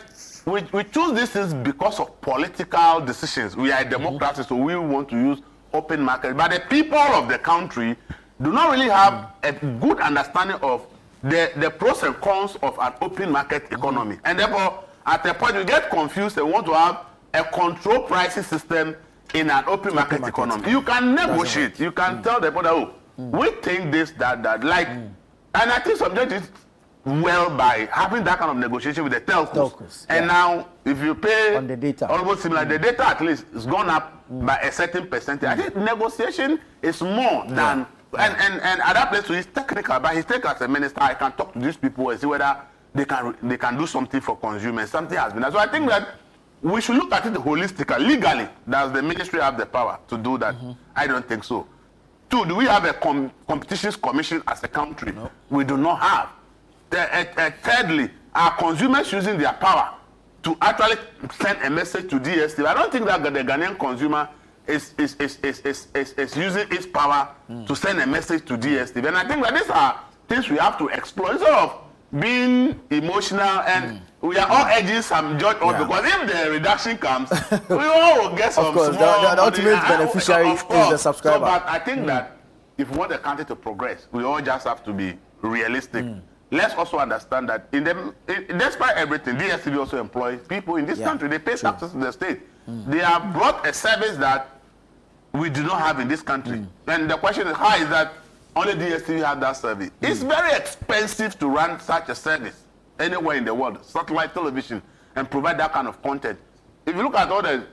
we choose these things because of political decisions. We are a democracy, so we want to use open market. But the people of the country do not really have a good understanding of the pros and cons of an open market economy. And therefore, at a point, you get confused and want to have a control pricing system in an open market economy. You can negotiate. You can tell the people, we think this, that. Like, and I think some judges well by having that kind of negotiation with the telcos. And now, if you pay on the data, almost similar, the data at least is gone up by a certain percentage. I think negotiation is more than, and at that place, so he's technical, but he's technical as a minister. I can talk to these people and see whether they can do something for consumers. Something has been done. So I think that we should look at it holistically. Legally, does the ministry have the power to do that? I don't think so. Two, do we have a competitions commission as a country? No. We do not have. Thirdly, are consumers using their power to actually send a message to DStv? I don't think that the Ghanaian consumer is using its power to send a message to DStv. And I think that these are things we have to explore instead of being emotional, and we are all urging some judge on, because if the reduction comes, we all will get some small the ultimate beneficiary is the subscriber. So, but I think that if we want the country to progress, we all just have to be realistic. Let's also understand that despite everything, DStv also employs people in this country. They pay taxes to the state. They have brought a service that we do not have in this country. And the question is, how is that only DStv have that service? It's very expensive to run such a service anywhere in the world, satellite television, and provide that kind of content. If you look at all the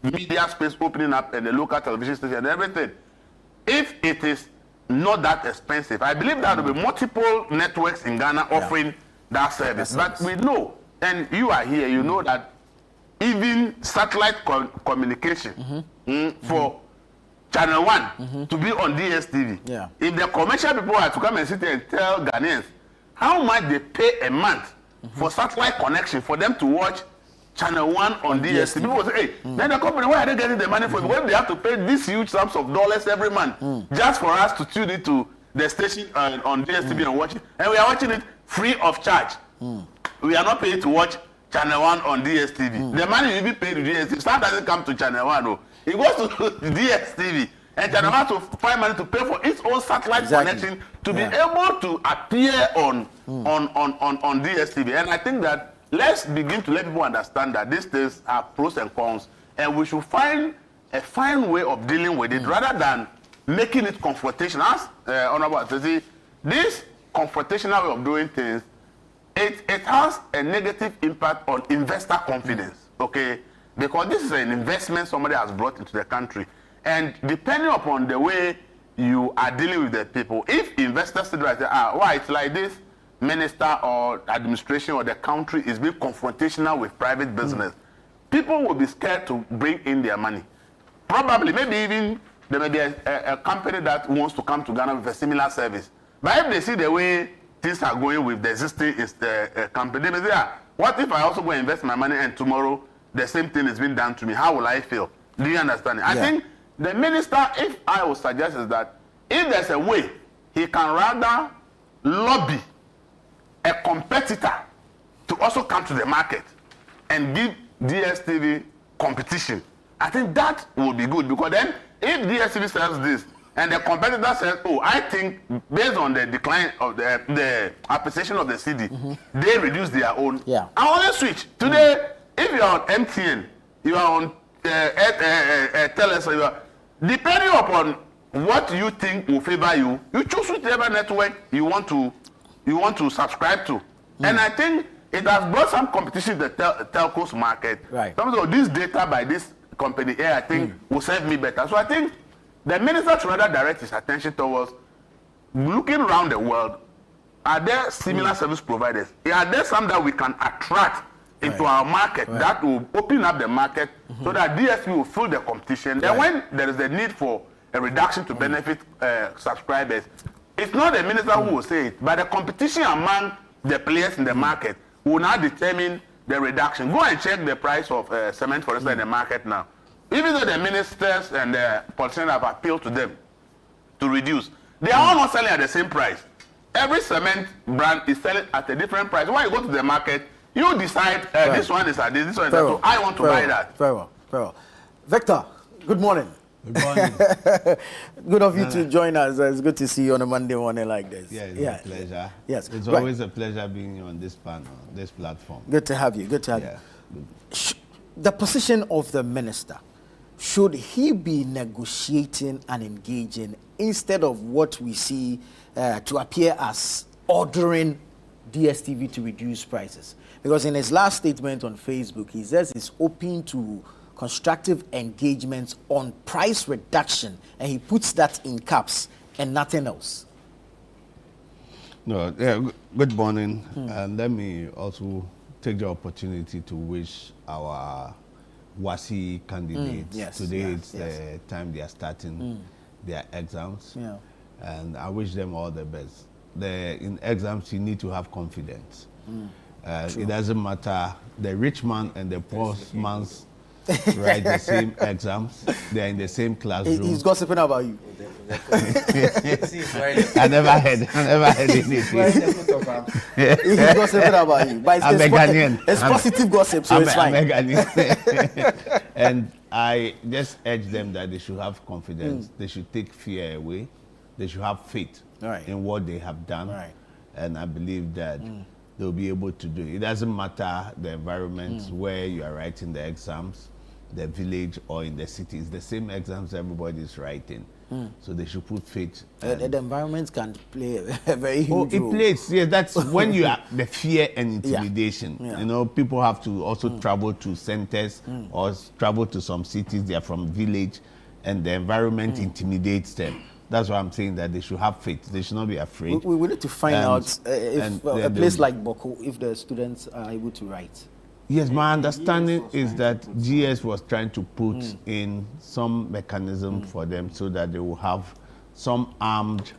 media space opening up and the local television station and everything, if it is not that expensive, I believe there will be multiple networks in Ghana offering that service. But we know, and you are here, you know that even satellite communication for Channel 1 to be on DStv, if the commercial people are to come and sit there and tell Ghanaians how much they pay a month for satellite connection for them to watch Channel 1 on DStv, people will say, hey, then the company, where are they getting the money from? Because they have to pay these huge sums of dollars every month just for us to tune into the station on DStv and watch it. And we are watching it free of charge. We are not paid to watch Channel 1 on DStv. The money you be paid to DStv, some doesn't come to Channel 1. No. It goes to DStv. And Channel 1 to find money to pay for its own satellite connection to be able to appear on DStv. And I think that let's begin to let people understand that these things are pros and cons, and we should find a fine way of dealing with it rather than making it confrontational. As Honorable says, this confrontational way of doing things, it has a negative impact on investor confidence, okay? Because this is an investment somebody has brought into the country. And depending upon the way you are dealing with the people, if investors say, why it's like this, minister or administration or the country is being confrontational with private business, people will be scared to bring in their money. Probably, maybe even there may be a company that wants to come to Ghana with a similar service. But if they see the way things are going with the existing company, they may say, what if I also go invest my money and tomorrow the same thing is being done to me? How will I feel? Do you understand? I think the minister, if I would suggest, is that if there's a way, he can rather lobby a competitor to also come to the market and give DStv competition. I think that would be good, because then if DStv sells this and the competitor says, oh, I think based on the decline of the appreciation of the CD, they reduce their own. I want to switch. Today, if you are on MTN, you are on Telus, you are, depending upon what you think will favor you, you choose whichever network you want to subscribe to. And I think it has brought some competition in the telcos market. Right. Some of this data by this company here, I think, will serve me better. So I think the minister should rather direct his attention towards looking around the world. Are there similar service providers? Are there some that we can attract into our market that will open up the market so that DStv will fill the competition? Then when there is a need for a reduction to benefit subscribers, it's not the minister who will say it, but the competition among the players in the market will now determine the reduction. Go and check the price of cement, for instance, in the market now. Even though the ministers and the politicians have appealed to them to reduce, they are all not selling at the same price. Every cement brand is selling at a different price. When you go to the market, you decide this one is at this one is at that. So I want to buy that. Very well, very well. Victor, good morning. Good morning. Good of you to join us. It's good to see you on a Monday morning like this. Yeah, it's a pleasure. Yes. It's always a pleasure being on this panel, this platform. Good to have you. Good to have you. The position of the minister, should he be negotiating and engaging instead of what we see to appear as ordering DStv to reduce prices? Because in his last statement on Facebook, he says he's open to constructive engagements on price reduction, and he puts that in caps and nothing else. No, yeah, good morning. And let me also take the opportunity to wish our WASI candidates. Today it's the time they are starting their exams. Yeah. And I wish them all the best. In exams, you need to have confidence. It doesn't matter, the rich man and the poor man's write the same exams. They're in the same classroom. He's gossiping about you. I never heard anything. He's gossiping about you. But it's positive gossip, so it's fine. And I just urge them that they should have confidence. They should take fear away. They should have faith in what they have done. And I believe that they'll be able to do it. It doesn't matter the environment where you are writing the exams, the village or in the city. It's the same exams everybody is writing. So they should put faith. The environment can play a very huge role. It plays. Yeah, that's when you are the fear and intimidation. You know, people have to also travel to centers or travel to some cities. They are from village, and the environment intimidates them. That's why I'm saying that they should have faith. They should not be afraid. We need to find out if a place like Boko, if the students are able to write. Yes, my understanding is that GS was trying to put in some mechanism for them so that they will have some armed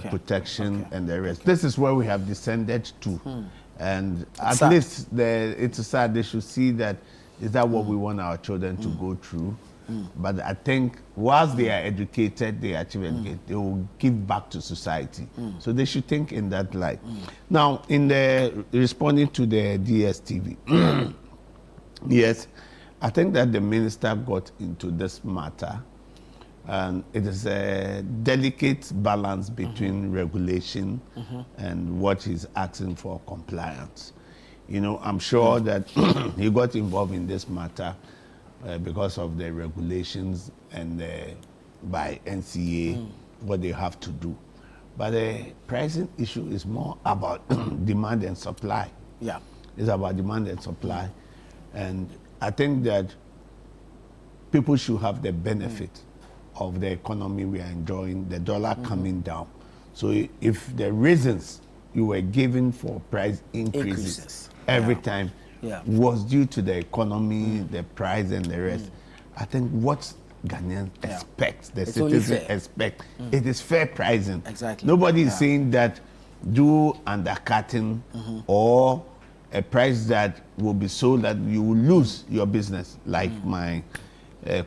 protection and the rest. This is where we have descended to. And at least it's sad. They should see that, is that what we want our children to go through? But I think whilst they are educated, they achieve education, they will give back to society. So they should think in that light. Now, in the responding to the DStv, yes, I think that the minister got into this matter, and it is a delicate balance between regulation and what he's asking for compliance. You know, I'm sure that he got involved in this matter because of the regulations and by NCA, what they have to do. But the pricing issue is more about demand and supply. Yeah. It's about demand and supply. And I think that people should have the benefit of the economy we are enjoying, the dollar coming down. So if the reasons you were given for price increases every time was due to the economy, the price and the rest, I think what Ghanaians expect, the citizens expect, it is fair pricing. Exactly. Nobody is saying that do undercutting or a price that will be sold that you will lose your business. Like my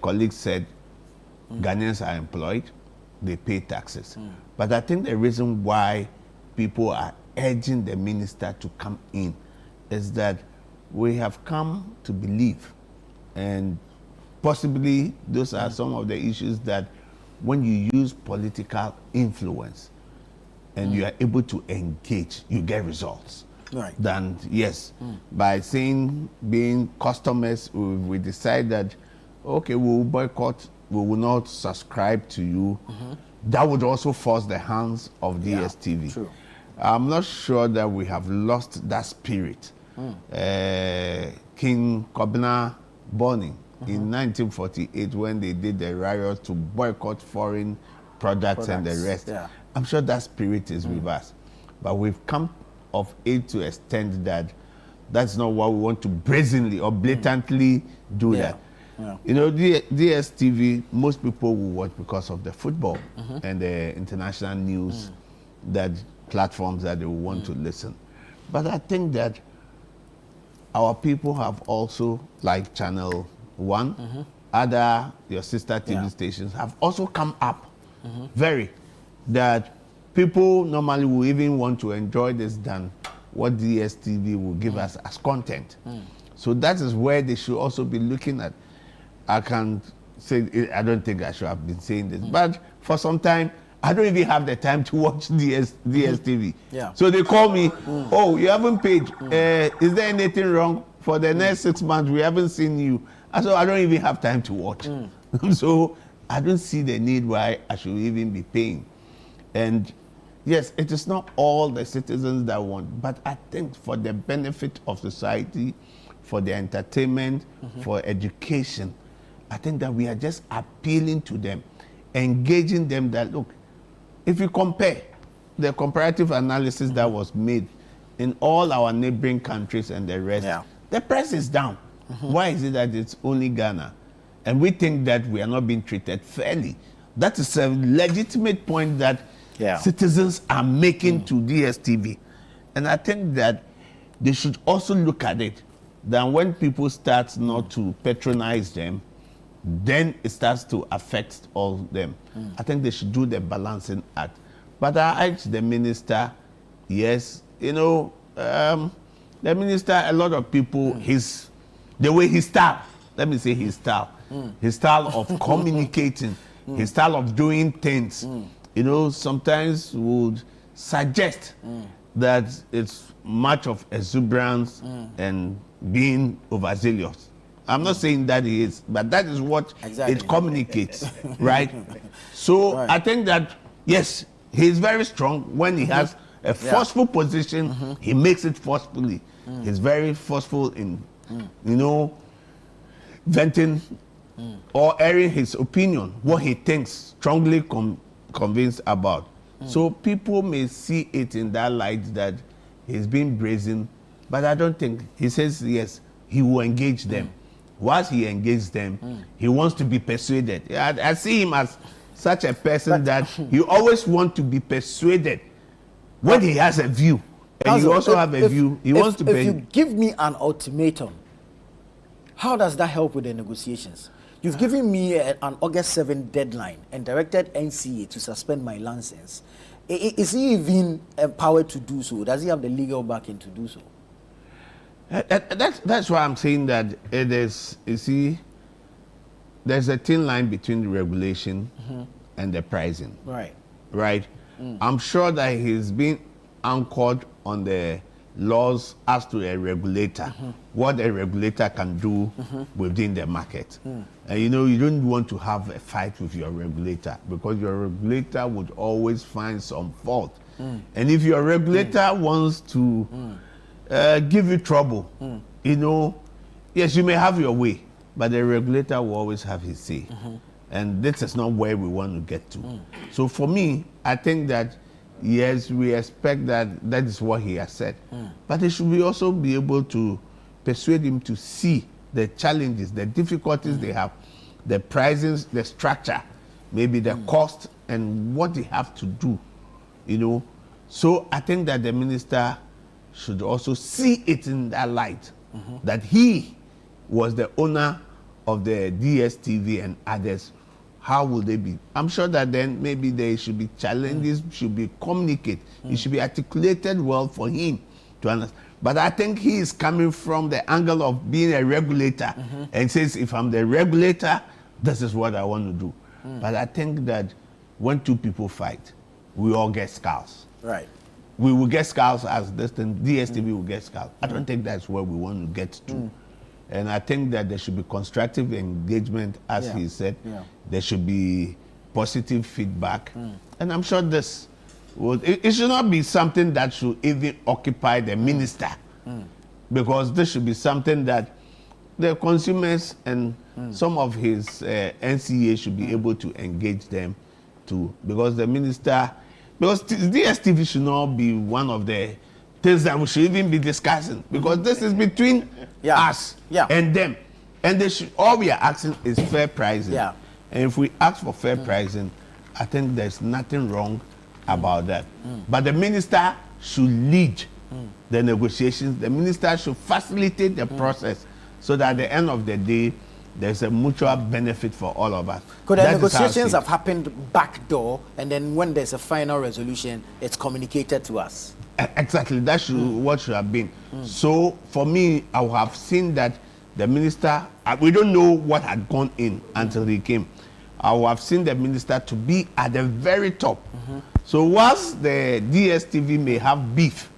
colleague said, Ghanaians are employed, they pay taxes. But I think the reason why people are urging the minister to come in is that we have come to believe, and possibly those are some of the issues that when you use political influence and you are able to engage, you get results. than yes. By saying being customers, we decide that okay, we will boycott, we will not subscribe to you. That would also force the hands of DStv. True. I'm not sure that we have lost that spirit. King Kobina Bonny in 1948, when they did the riot to boycott foreign products and the rest, I'm sure that spirit is with us. But we've come of age to extend that that's not what we want to brazenly or blatantly do that. You know, DStv, most people will watch because of the football and the international news that platforms that they will want to listen. But I think that our people have also, like Channel 1, other, your sister TV stations, have also come up very, that people normally will even want to enjoy this than what DStv will give us as content. So that is where they should also be looking at. I can't say, I don't think I should have been saying this, but for some time, I don't even have the time to watch DStv. So they call me, oh, you haven't paid. Is there anything wrong? For the next 6 months, we haven't seen you. So I don't even have time to watch. So I don't see the need why I should even be paying. And yes, it is not all the citizens that want, but I think for the benefit of society, for the entertainment, for education, I think that we are just appealing to them, engaging them that, look, if you compare the comparative analysis that was made in all our neighboring countries and the rest, the price is down. Why is it that it's only Ghana? And we think that we are not being treated fairly. That is a legitimate point that citizens are making to DStv. And I think that they should also look at it, that when people start not to patronize them, then it starts to affect all them. I think they should do the balancing act. But I asked the minister, yes, you know, the minister, a lot of people, the way his style, let me say his style of communicating, his style of doing things, you know, sometimes would suggest that it's much of exuberance and being overzealous. I'm not saying that he is, but that is what it communicates, right? So I think that, yes, he's very strong. When he has a forceful position, he makes it forcefully. He's very forceful in, you know, venting or airing his opinion, what he thinks, strongly convinced about. So people may see it in that light that he's being brazen, but I don't think, he says, yes, he will engage them. Once he engages them, he wants to be persuaded. I see him as such a person that he always wants to be persuaded when he has a view. And you also have a view. He wants to If you give me an ultimatum, how does that help with the negotiations? You've given me an August 7 deadline and directed NCA to suspend my license. Is he even empowered to do so? Does he have the legal backing to do so? That's why I'm saying that it is, you see, there's a thin line between the regulation and the pricing. Right? I'm sure that he's been anchored on the laws as to a regulator, what a regulator can do within the market. And you know, you don't want to have a fight with your regulator, because your regulator would always find some fault. And if your regulator wants to give you trouble, you know, yes, you may have your way, but the regulator will always have his say. And this is not where we want to get to. So for me, I think that, yes, we expect that that is what he has said. But they should also be able to persuade him to see the challenges, the difficulties they have, the prices, the structure, maybe the cost, and what they have to do, you know. So I think that the minister should also see it in that light, that he was the owner of the DStv and others. How will they be? I'm sure that then maybe there should be challenges, should be communicated. It should be articulated well for him to understand. But I think he is coming from the angle of being a regulator and says, if I'm the regulator, this is what I want to do. But I think that when two people fight, we all get scars. we will get scouts as this thing, DStv will get scouts. I don't think that's where we want to get to. And I think that there should be constructive engagement, as he said. There should be positive feedback. And I'm sure this it should not be something that should even occupy the minister. Because this should be something that the consumers and some of his NCA should be able to engage them to. Because the minister, because DStv should not be one of the things that we should even be discussing. Because this is between us and them. And they should, all we are asking is fair pricing. And if we ask for fair pricing, I think there's nothing wrong about that. But the minister should lead the negotiations. The minister should facilitate the process so that at the end of the day, there's a mutual benefit for all of us. Could the negotiations have happened backdoor, and then when there's a final resolution, it's communicated to us? Exactly, that's what should have been. So for me, I would have seen that the minister, we don't know what had gone in until he came. I would have seen the minister to be at the very top. So whilst the DStv may have beef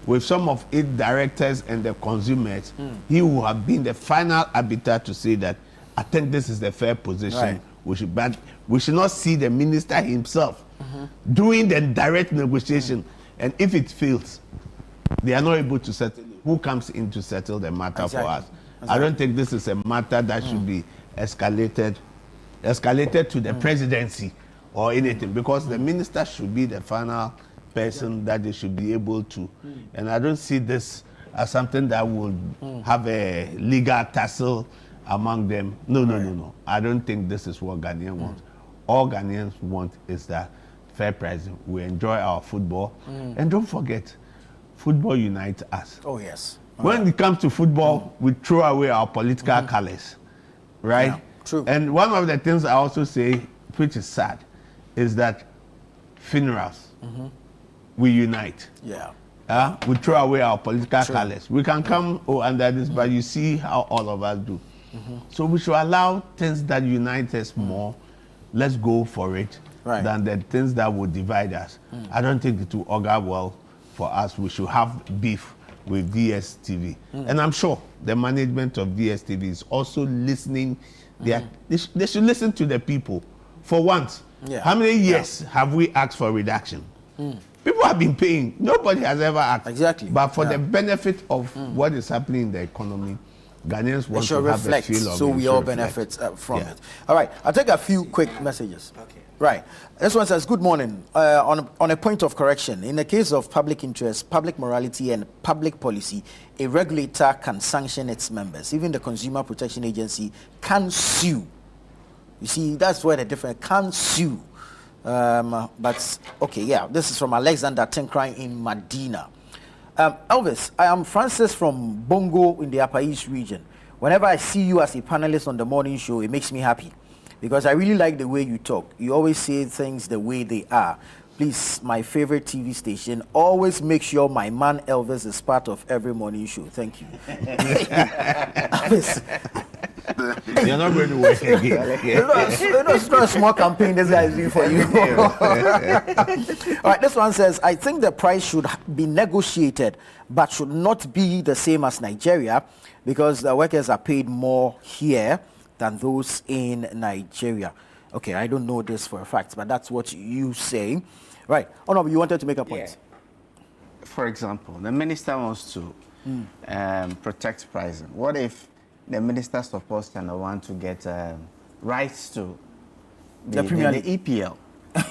with some of its directors and the consumers, he will have been the final arbiter to say that I think this is the fair position. But we should not see the minister himself doing the direct negotiation. And if it fails, they are not able to settle. Who comes in to settle the matter for us? I don't think this is a matter that should be escalated to the presidency or anything, because the minister should be the final person that they should be able to. And I don't see this as something that would have a legal tussle among them. No. I don't think this is what Ghanaians want. All Ghanaians want is that fair pricing. We enjoy our football. And don't forget, football unites us. Oh, yes. When it comes to football, we throw away our political colors, right? Yeah, true. And one of the things I also say, which is sad, is that funerals, we unite. We throw away our political colors. We can come under this, but you see how all of us do. So we should allow things that unite us more. Let's go for it than the things that would divide us. I don't think it will augur well for us. We should have beef with DStv. And I'm sure the management of DStv is also listening. They should listen to the people. For once, how many years have we asked for reduction? People have been paying. Nobody has ever asked. Exactly. But for the benefit of what is happening in the economy, Ghanaians want to have a feel of it. So we all benefit from it. All right, I'll take a few quick messages. Right. This one says, good morning. On a point of correction, in the case of public interest, public morality, and public policy, a regulator can sanction its members. Even the Consumer Protection Agency can sue. You see, that's where the difference can sue. But, okay, this is from Alexander Tenkran in Medina. Elvis, I am Francis from Bongo in the Upper East region. Whenever I see you as a panelist on the morning show, it makes me happy. Because I really like the way you talk. You always say things the way they are. Please, my favorite TV station, always make sure my man Elvis is part of every morning show. Thank you. Elvis. You're not going to work again. It's not a small campaign this guy is doing for you. All right, this one says, I think the price should be negotiated, but should not be the same as Nigeria, because the workers are paid more here than those in Nigeria. Okay, I don't know this for a fact, but that's what you say. Right. Oh no, you wanted to make a point. For example, the minister wants to protect pricing. What if the minister supports Channel 1 to get rights to the EPL?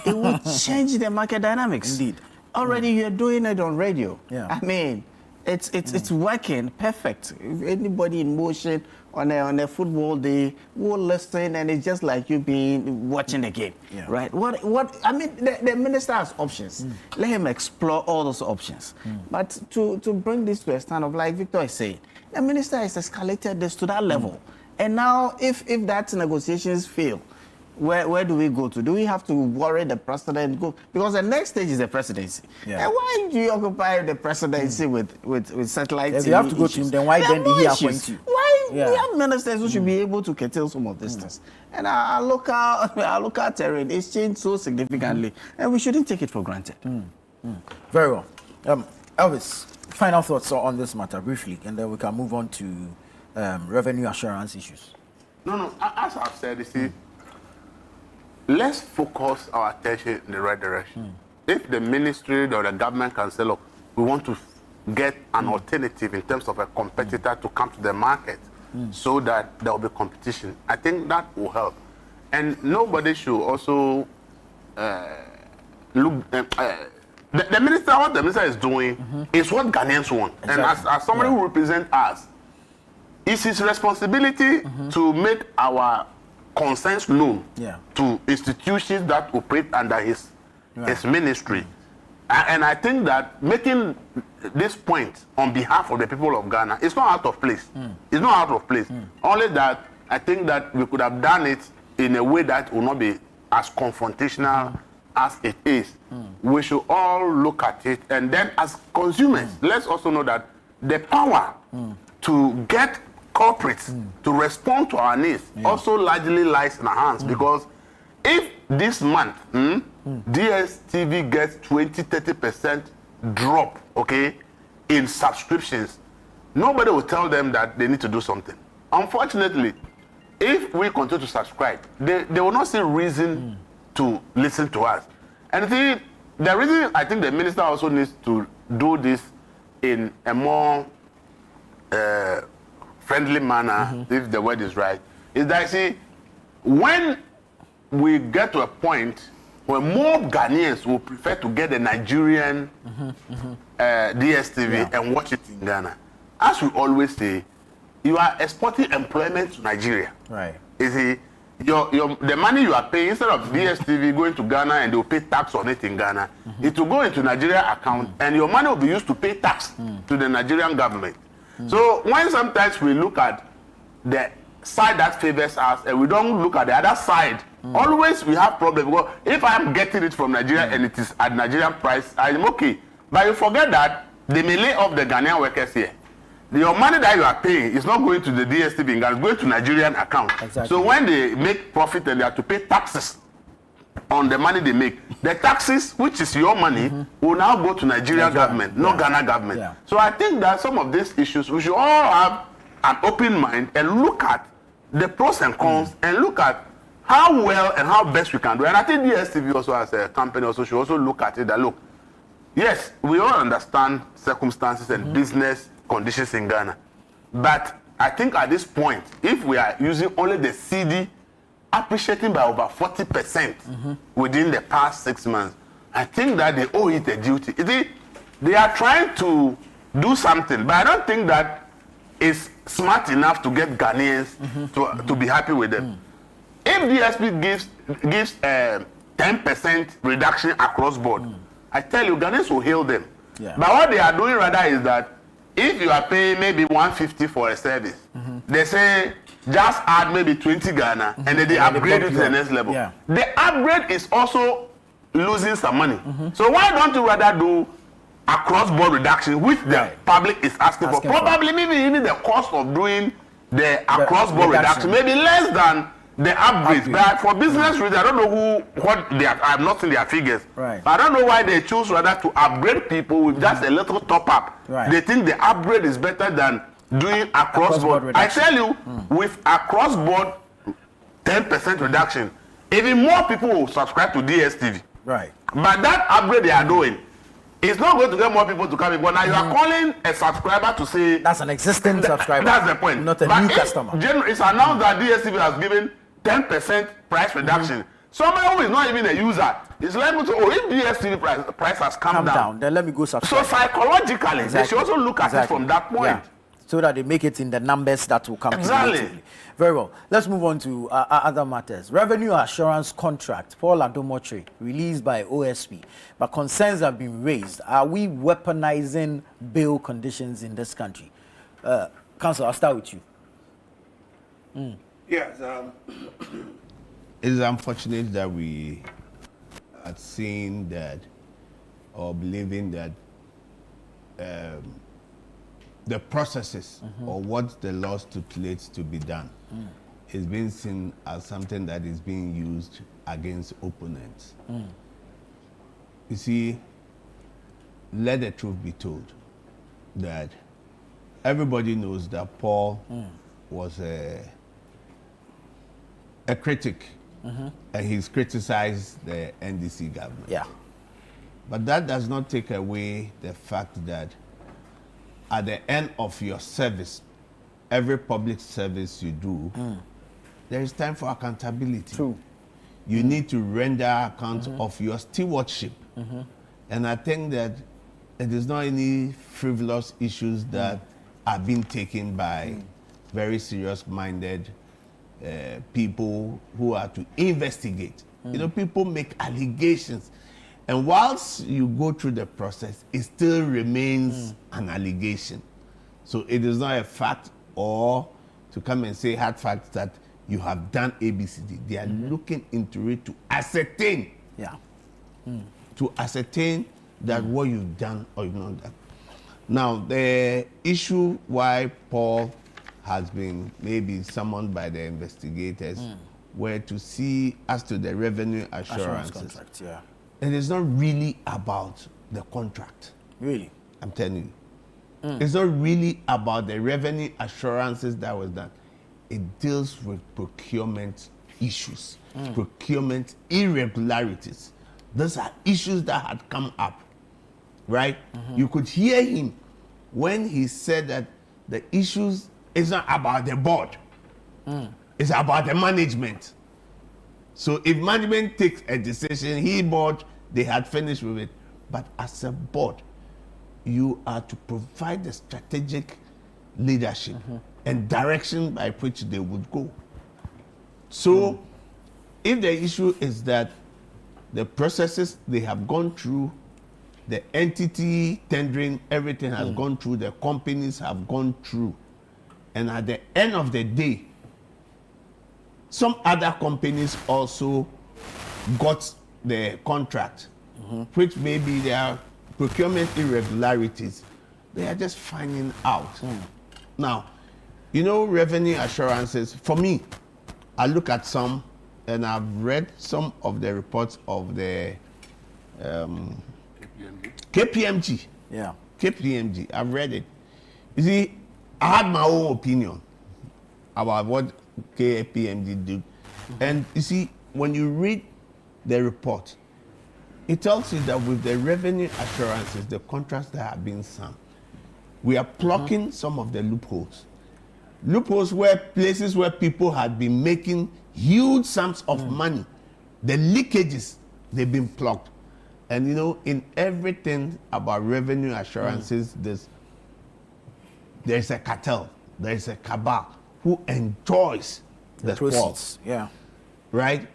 It would change the market dynamics. Indeed. Already you're doing it on radio. I mean, it's working perfect. If anybody in motion on a football day will listen, and it's just like you being watching the game, right? What I mean, the minister has options. Let him explore all those options. But to bring this to a stand of, like Victor is saying, the minister has escalated this to that level. And now, if that negotiations fail, where do we go to? Do we have to worry the president? Because the next stage is the presidency. And why do you occupy the presidency with satellite TV? If you have to go to him, then why then did he appoint you? Why? We have ministers who should be able to curtail some of these things. And our local terrain is changed so significantly, and we shouldn't take it for granted. Very well. Elvis, final thoughts on this matter briefly, and then we can move on to revenue assurance issues. No, as I've said, you see, let's focus our attention in the right direction. If the ministry or the government can say, look, we want to get an alternative in terms of a competitor to come to the market so that there will be competition, I think that will help. And nobody should also look... the minister, what the minister is doing is what Ghanaians want. Exactly. And as somebody who represents us, it's his responsibility to make our concerns known to institutions that operate under his ministry. And I think that making this point on behalf of the people of Ghana is not out of place. It's not out of place. Only that I think that we could have done it in a way that will not be as confrontational as it is. We should all look at it, and then as consumers, let's also know that the power to get corporates to respond to our needs also largely lies in our hands, because if this month DStv gets 20-30% drop, okay, in subscriptions, nobody will tell them that they need to do something. Unfortunately, if we continue to subscribe, they will not see reason to listen to us. And see, the reason I think the minister also needs to do this in a more friendly manner, if the word is right, is that, see, when we get to a point where more Ghanaians will prefer to get a Nigerian DStv and watch it in Ghana, as we always say, you are exporting employment to Nigeria. Right. You see, the money you are paying, instead of DStv going to Ghana and they will pay tax on it in Ghana, it will go into Nigeria account, and your money will be used to pay tax to the Nigerian government. So when sometimes we look at the side that favors us and we don't look at the other side, always we have problems. Because if I'm getting it from Nigeria and it is at Nigerian price, I'm okay. But you forget that they may lay off the Ghanaian workers here. Your money that you are paying is not going to the DStv in Ghana, it's going to Nigerian account. Exactly. So when they make profit and they have to pay taxes on the money they make, the taxes, which is your money, will now go to Nigerian government, not Ghana government. So I think that some of these issues, we should all have an open mind and look at the pros and cons and look at how well and how best we can do. And I think DStv also as a company also should also look at it that, look, yes, we all understand circumstances and business conditions in Ghana. But I think at this point, if we are using only the CD appreciating by over 40% within the past 6 months, I think that they owe it a duty. They are trying to do something, but I don't think that is smart enough to get Ghanaians to be happy with them. If DStv gives 10% reduction across board, I tell you, Ghanaians will hail them. But what they are doing rather is that if you are paying maybe 150 for a service, they say just add maybe 20 Ghana and then they upgrade you to the next level. The upgrade is also losing some money. So why don't you rather do a cross-board reduction, which the public is asking for? Probably maybe even the cost of doing the cross-board reduction, maybe less than the upgrades. But for business reasons, I don't know what they are. I've not seen their figures. But I don't know why they choose rather to upgrade people with just a little top-up. They think the upgrade is better than doing a cross-board. I tell you, with a cross-board 10% reduction, even more people will subscribe to DStv. But that upgrade they are doing, it's not going to get more people to come in. But now you are calling a subscriber to say that's an existing subscriber. That's the point. Not a new customer. It's announced that DStv has given 10% price reduction. Somebody who is not even a user is liable to, if DStv price has come down, then let me go subscribe. So psychologically, they should also look at it from that point. So that they make it in the numbers that will come. Exactly. Very well. Let's move on to other matters. Revenue assurance contract, Paul Adomotri, released by OSP. But concerns have been raised. Are we weaponizing bail conditions in this country? Council, I'll start with you. Yes. It is unfortunate that we are seeing that or believing that the processes or what the law stipulates to be done is being seen as something that is being used against opponents. You see, let the truth be told, that everybody knows that Paul was a critic, and he's criticized the NDC government. Yeah. But that does not take away the fact that at the end of your service, every public service you do, there is time for accountability. True. You need to render account of your stewardship. And I think that it is not any frivolous issues that are being taken by very serious-minded people who are to investigate. You know, people make allegations. And whilst you go through the process, it still remains an allegation. So it is not a fact, or to come and say hard facts that you have done ABCD. They are looking into it to ascertain. Yeah. To ascertain that what you've done or you've not done. Now, the issue why Paul has been maybe summoned by the investigators were to see as to the revenue assurances. Contract, yeah. It is not really about the contract. Really? I'm telling you. It's not really about the revenue assurances that was done. It deals with procurement issues, procurement irregularities. Those are issues that had come up, right? You could hear him when he said that the issues is not about the board. It's about the management. So if management takes a decision, board, they had finished with it. But as a board, you are to provide the strategic leadership and direction by which they would go. So if the issue is that the processes they have gone through, the entity tendering, everything has gone through, the companies have gone through, and at the end of the day, some other companies also got the contract, which maybe there are procurement irregularities. They are just finding out. Now, you know, revenue assurances, for me, I look at some, and I've read some of the reports of the KPMG. Yeah. KPMG, I've read it. You see, I had my own opinion about what KPMG did. And you see, when you read the report, it tells you that with the revenue assurances, the contracts that have been signed, we are plucking some of the loopholes. Loopholes were places where people had been making huge sums of money. The leakages, they've been plugged. And you know, in everything about revenue assurances, there's a cartel, there's a cabal who enjoys the spoils. Yeah. Right?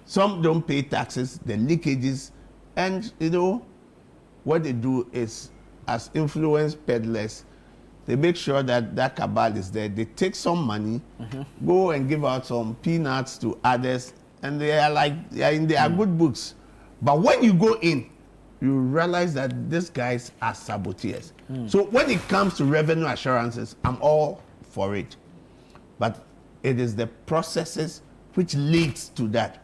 Some don't pay taxes, the leakages, and you know, what they do is, as influence peddlers, they make sure that that cabal is there. They take some money, go and give out some peanuts to others, and they are like, they are in their good books. But when you go in, you realize that these guys are saboteurs. So when it comes to revenue assurances, I'm all for it. But it is the processes which leads to that.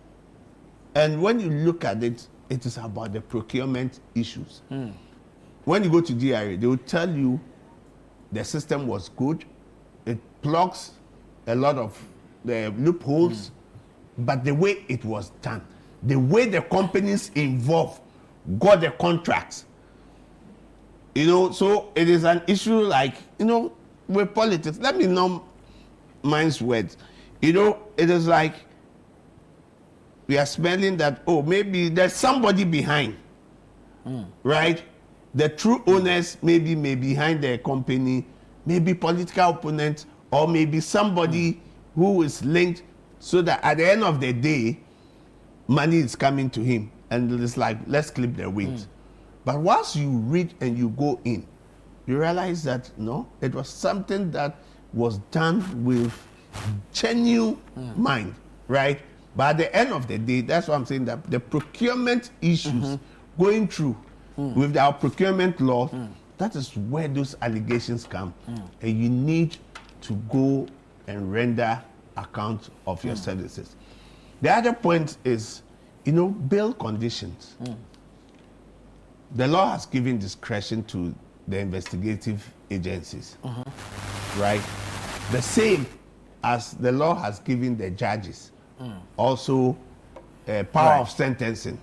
And when you look at it, it is about the procurement issues. When you go to DRA, they will tell you the system was good. It plugs a lot of the loopholes, but the way it was done, the way the companies involved got the contracts, you know, so it is an issue like, you know, with politics. Let me know mine's words. You know, it is like we are smelling that, oh, maybe there's somebody behind, right? The true owners maybe may be behind the company, maybe political opponents, or maybe somebody who is linked, so that at the end of the day, money is coming to him, and it's like, let's clip their wings. But once you read and you go in, you realize that no, it was something that was done with genuine mind, right? But at the end of the day, that's what I'm saying, that the procurement issues going through with our procurement law, that is where those allegations come. And you need to go and render account of your services. The other point is, you know, bail conditions. the law has given discretion to the investigative agencies, right? The same as the law has given the judges also power of sentencing.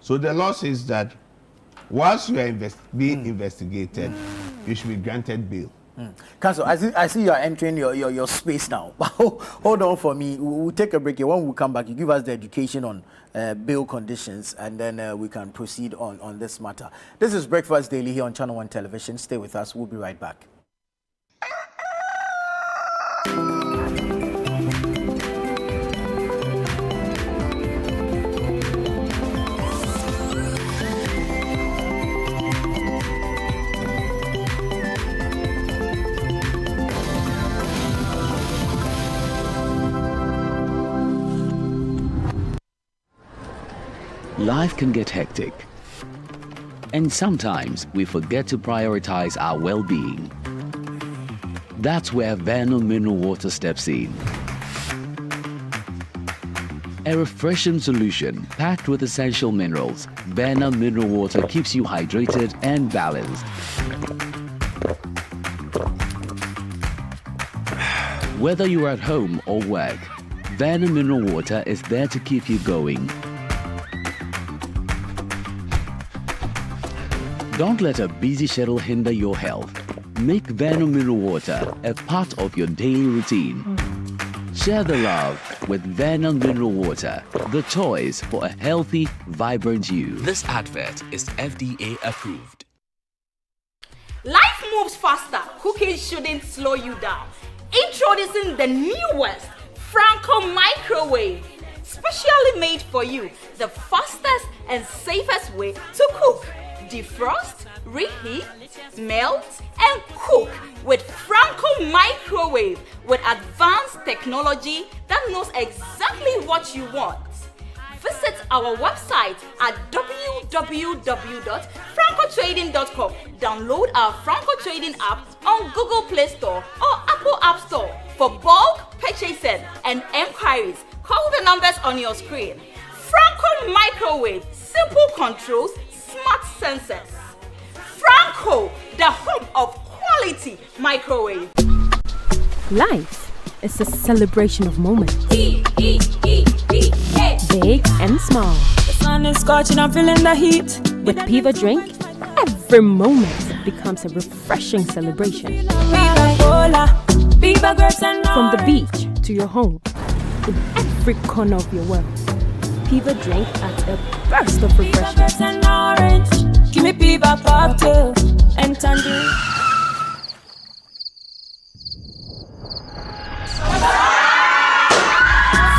So the law says that whilst you are being investigated, you should be granted bail. Council, I see you are entering your space now. Hold on for me. We'll take a break here. When we come back, you give us the education on bail conditions, and then we can proceed on this matter. This is Breakfast Daily here on Channel 1 Television. Stay with us. We'll be right back. Life can get hectic, and sometimes we forget to prioritize our well-being. That's where Vernal Mineral Water steps in. A refreshing solution packed with essential minerals, Vernal Mineral Water keeps you hydrated and balanced. Whether you're at home or work, Vernal Mineral Water is there to keep you going. Don't let a busy schedule hinder your health. Make Vernal Mineral Water a part of your daily routine. Share the love with Vernal Mineral Water, the choice for a healthy, vibrant you. This advert is FDA approved. Life moves faster. Cooking shouldn't slow you down. Introducing the newest Franco microwave, specially made for you, the fastest and safest way to cook. Defrost, reheat, melt, and cook with Franco microwave with advanced technology that knows exactly what you want. Visit our website at www.francotrading.com. Download our Franco Trading app on Google Play Store or Apple App Store. For bulk purchasing and enquiries, call the numbers on your screen. Franco microwave, simple controls, smart sensors. Franco, the home of quality microwave. Life is a celebration of moments. Big and small. The sun is scorching, I'm feeling the heat. With Piva Drink, every moment becomes a refreshing celebration. From the beach to your home, in every corner of your world. Piva Drink at a burst of refreshment. Give me Piva cocktail and tangerine.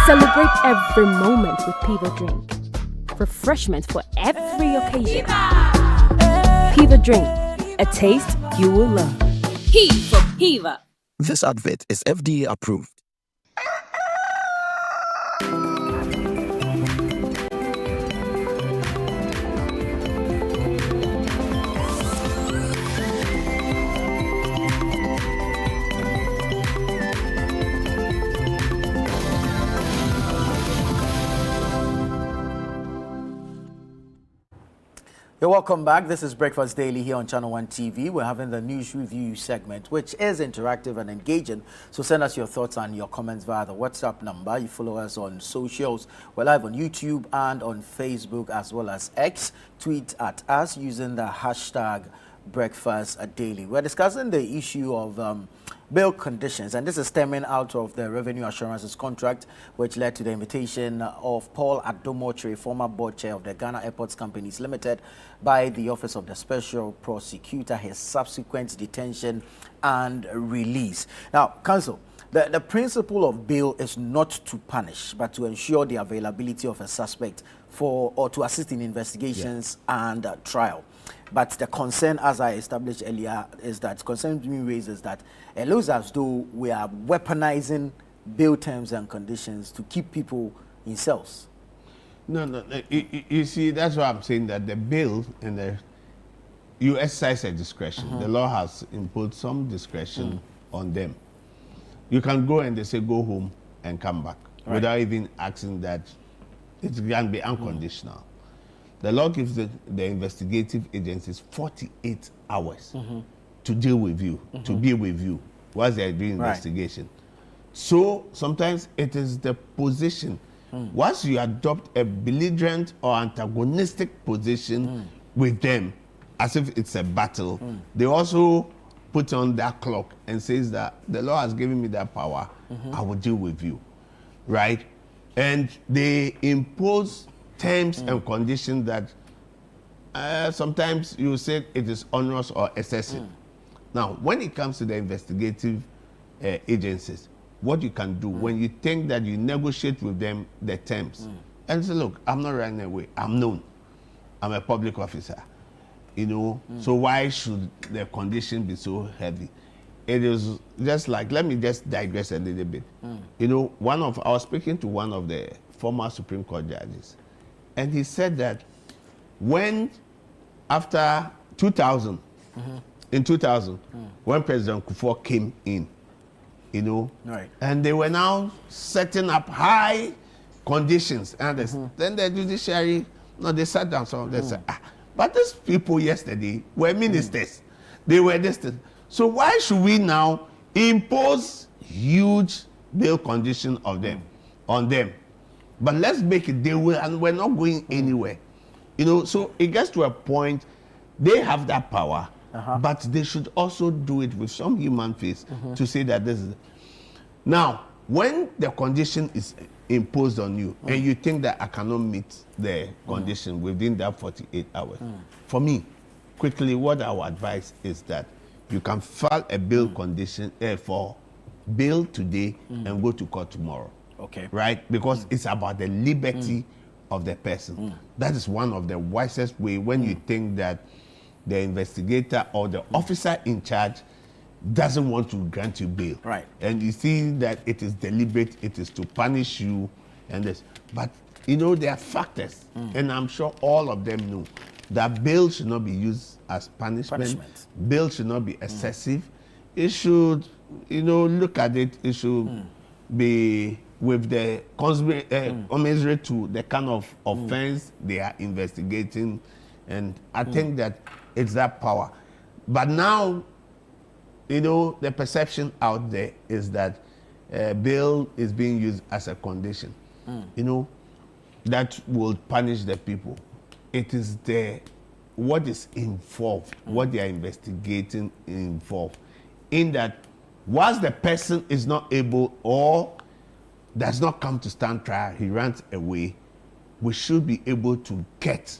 Celebrate every moment with Piva Drink. Refreshment for every occasion. Piva Drink, a taste you will love. P for Piva. This advert is FDA approved. You're welcome back. This is Breakfast Daily here on Channel 1 TV. We're having the news review segment, which is interactive and engaging. So send us your thoughts and your comments via the WhatsApp number. You follow us on socials. We're live on YouTube and on Facebook as well as X. Tweet at us using the hashtag Breakfast Daily. We're discussing the issue of bail conditions, and this is stemming out of the revenue assurances contract, which led to the invitation of Paul Adomotre, former board chair of the Ghana Airports Companies Limited, by the Office of the Special Prosecutor, his subsequent detention and release. Now, Council, the principle of bail is not to punish, but to ensure the availability of a suspect or to assist in investigations and trial. But the concern, as I established earlier, is that concern being raised is that it looks as though we are weaponizing bail terms and conditions to keep people in cells. No. You see, that's why I'm saying that the bail and you exercise a discretion. The law has imposed some discretion on them. You can go and they say go home and come back without even asking that. It can be unconditional. The law gives the investigative agencies 48 hours to deal with you, to be with you, whilst they are doing investigation. So sometimes it is the position. Once you adopt a belligerent or antagonistic position with them, as if it's a battle, they also put on that clock and says that the law has given me that power, I will deal with you, right? And they impose terms and conditions that sometimes you say it is onerous or excessive. Now, when it comes to the investigative agencies, what you can do when you think that you negotiate with them the terms and say, look, I'm not running away, I'm known, I'm a public officer, you know, so why should the condition be so heavy? It is just like, let me just digress a little bit. You know, I was speaking to one of the former Supreme Court judges, and he said that when, after 2000, in 2000, when President Kufuor came in, you know, and they were now setting up high conditions, and then the judiciary, they sat down, so they said, but these people yesterday were ministers, they were distant. So why should we now impose huge bail condition on them? But let's make it, and we're not going anywhere. You know, so it gets to a point, they have that power, but they should also do it with some human face to say that this is. Now, when the condition is imposed on you and you think that I cannot meet the condition within that 48 hours, for me, quickly, what I would advise is that you can file a bail condition for bail today and go to court tomorrow. Okay. Right? Because it's about the liberty of the person. That is one of the wisest way when you think that the investigator or the officer in charge doesn't want to grant you bail. Right. And you see that it is deliberate, it is to punish you and this. But you know, there are factors, and I'm sure all of them know that bail should not be used as punishment. Bail should not be excessive. It should, you know, look at it, it should be with the commensurate to the kind of offense they are investigating. And I think that it's that power. But now, you know, the perception out there is that bail is being used as a condition, you know, that will punish the people. It is what is involved, what they are investigating involved, in that once the person is not able or does not come to stand trial, he runs away, we should be able to get,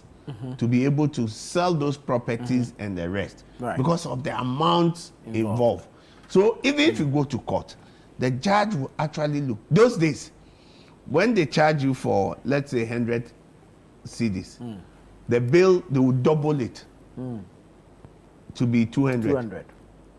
to be able to sell those properties and the rest, because of the amount involved. So even if you go to court, the judge will actually look. Those days, when they charge you for, let's say, 100 cedis, the bill, they will double it to be 200.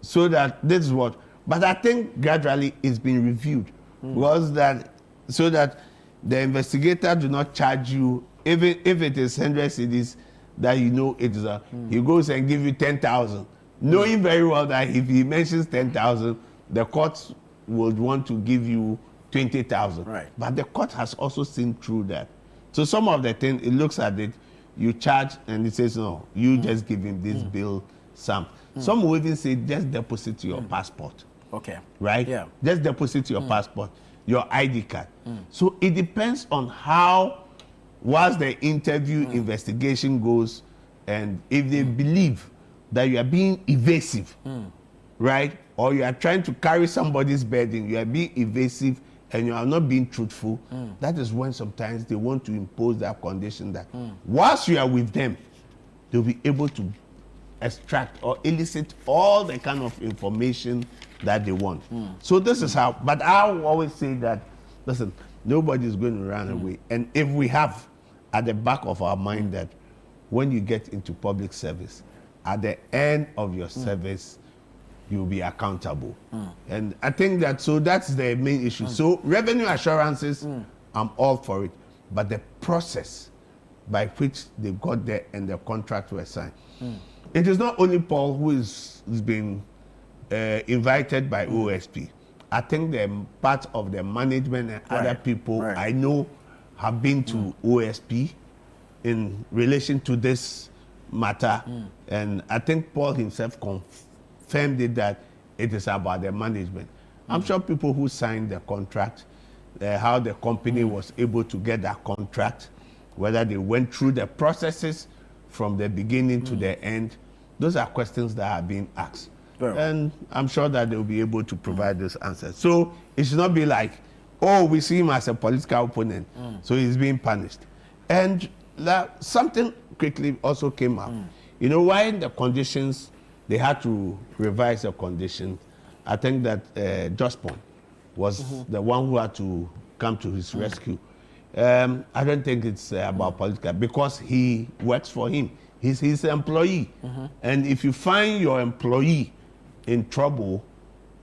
So that this is what, but I think gradually it's been reviewed, was that, so that the investigator do not charge you, even if it is 100 cedis, that you know it is he goes and give you 10,000, knowing very well that if he mentions 10,000, the court would want to give you 20,000. But the court has also seen through that. So some of the things, it looks at it, you charge and it says, no, you just give him this bill sum. Some will even say, just deposit your passport. Okay. Right? Yeah. Just deposit your passport, your ID card. So it depends on how, once the interview investigation goes, and if they believe that you are being evasive, right? Or you are trying to carry somebody's burden, you are being evasive and you are not being truthful, that is when sometimes they want to impose that condition that once you are with them, they'll be able to extract or elicit all the kind of information that they want. So this is how, but I will always say that, listen, nobody is going to run away. And if we have at the back of our mind that when you get into public service, at the end of your service, you'll be accountable. And I think that, so that's the main issue. So revenue assurances, I'm all for it. But the process by which they got there and the contract was signed. It is not only Paul who is being invited by OSP. I think the part of the management and other people I know have been to OSP in relation to this matter, and I think Paul himself confirmed it that it is about the management. I'm sure people who signed the contract, how the company was able to get that contract, whether they went through the processes from the beginning to the end, those are questions that are being asked. And I'm sure that they'll be able to provide those answers. So it should not be like, oh, we see him as a political opponent, so he's being punished. And that something quickly also came up. You know, why in the conditions, they had to revise the conditions. I think that Jospon was the one who had to come to his rescue. I don't think it's about political, because he works for him. He's his employee. And if you find your employee in trouble,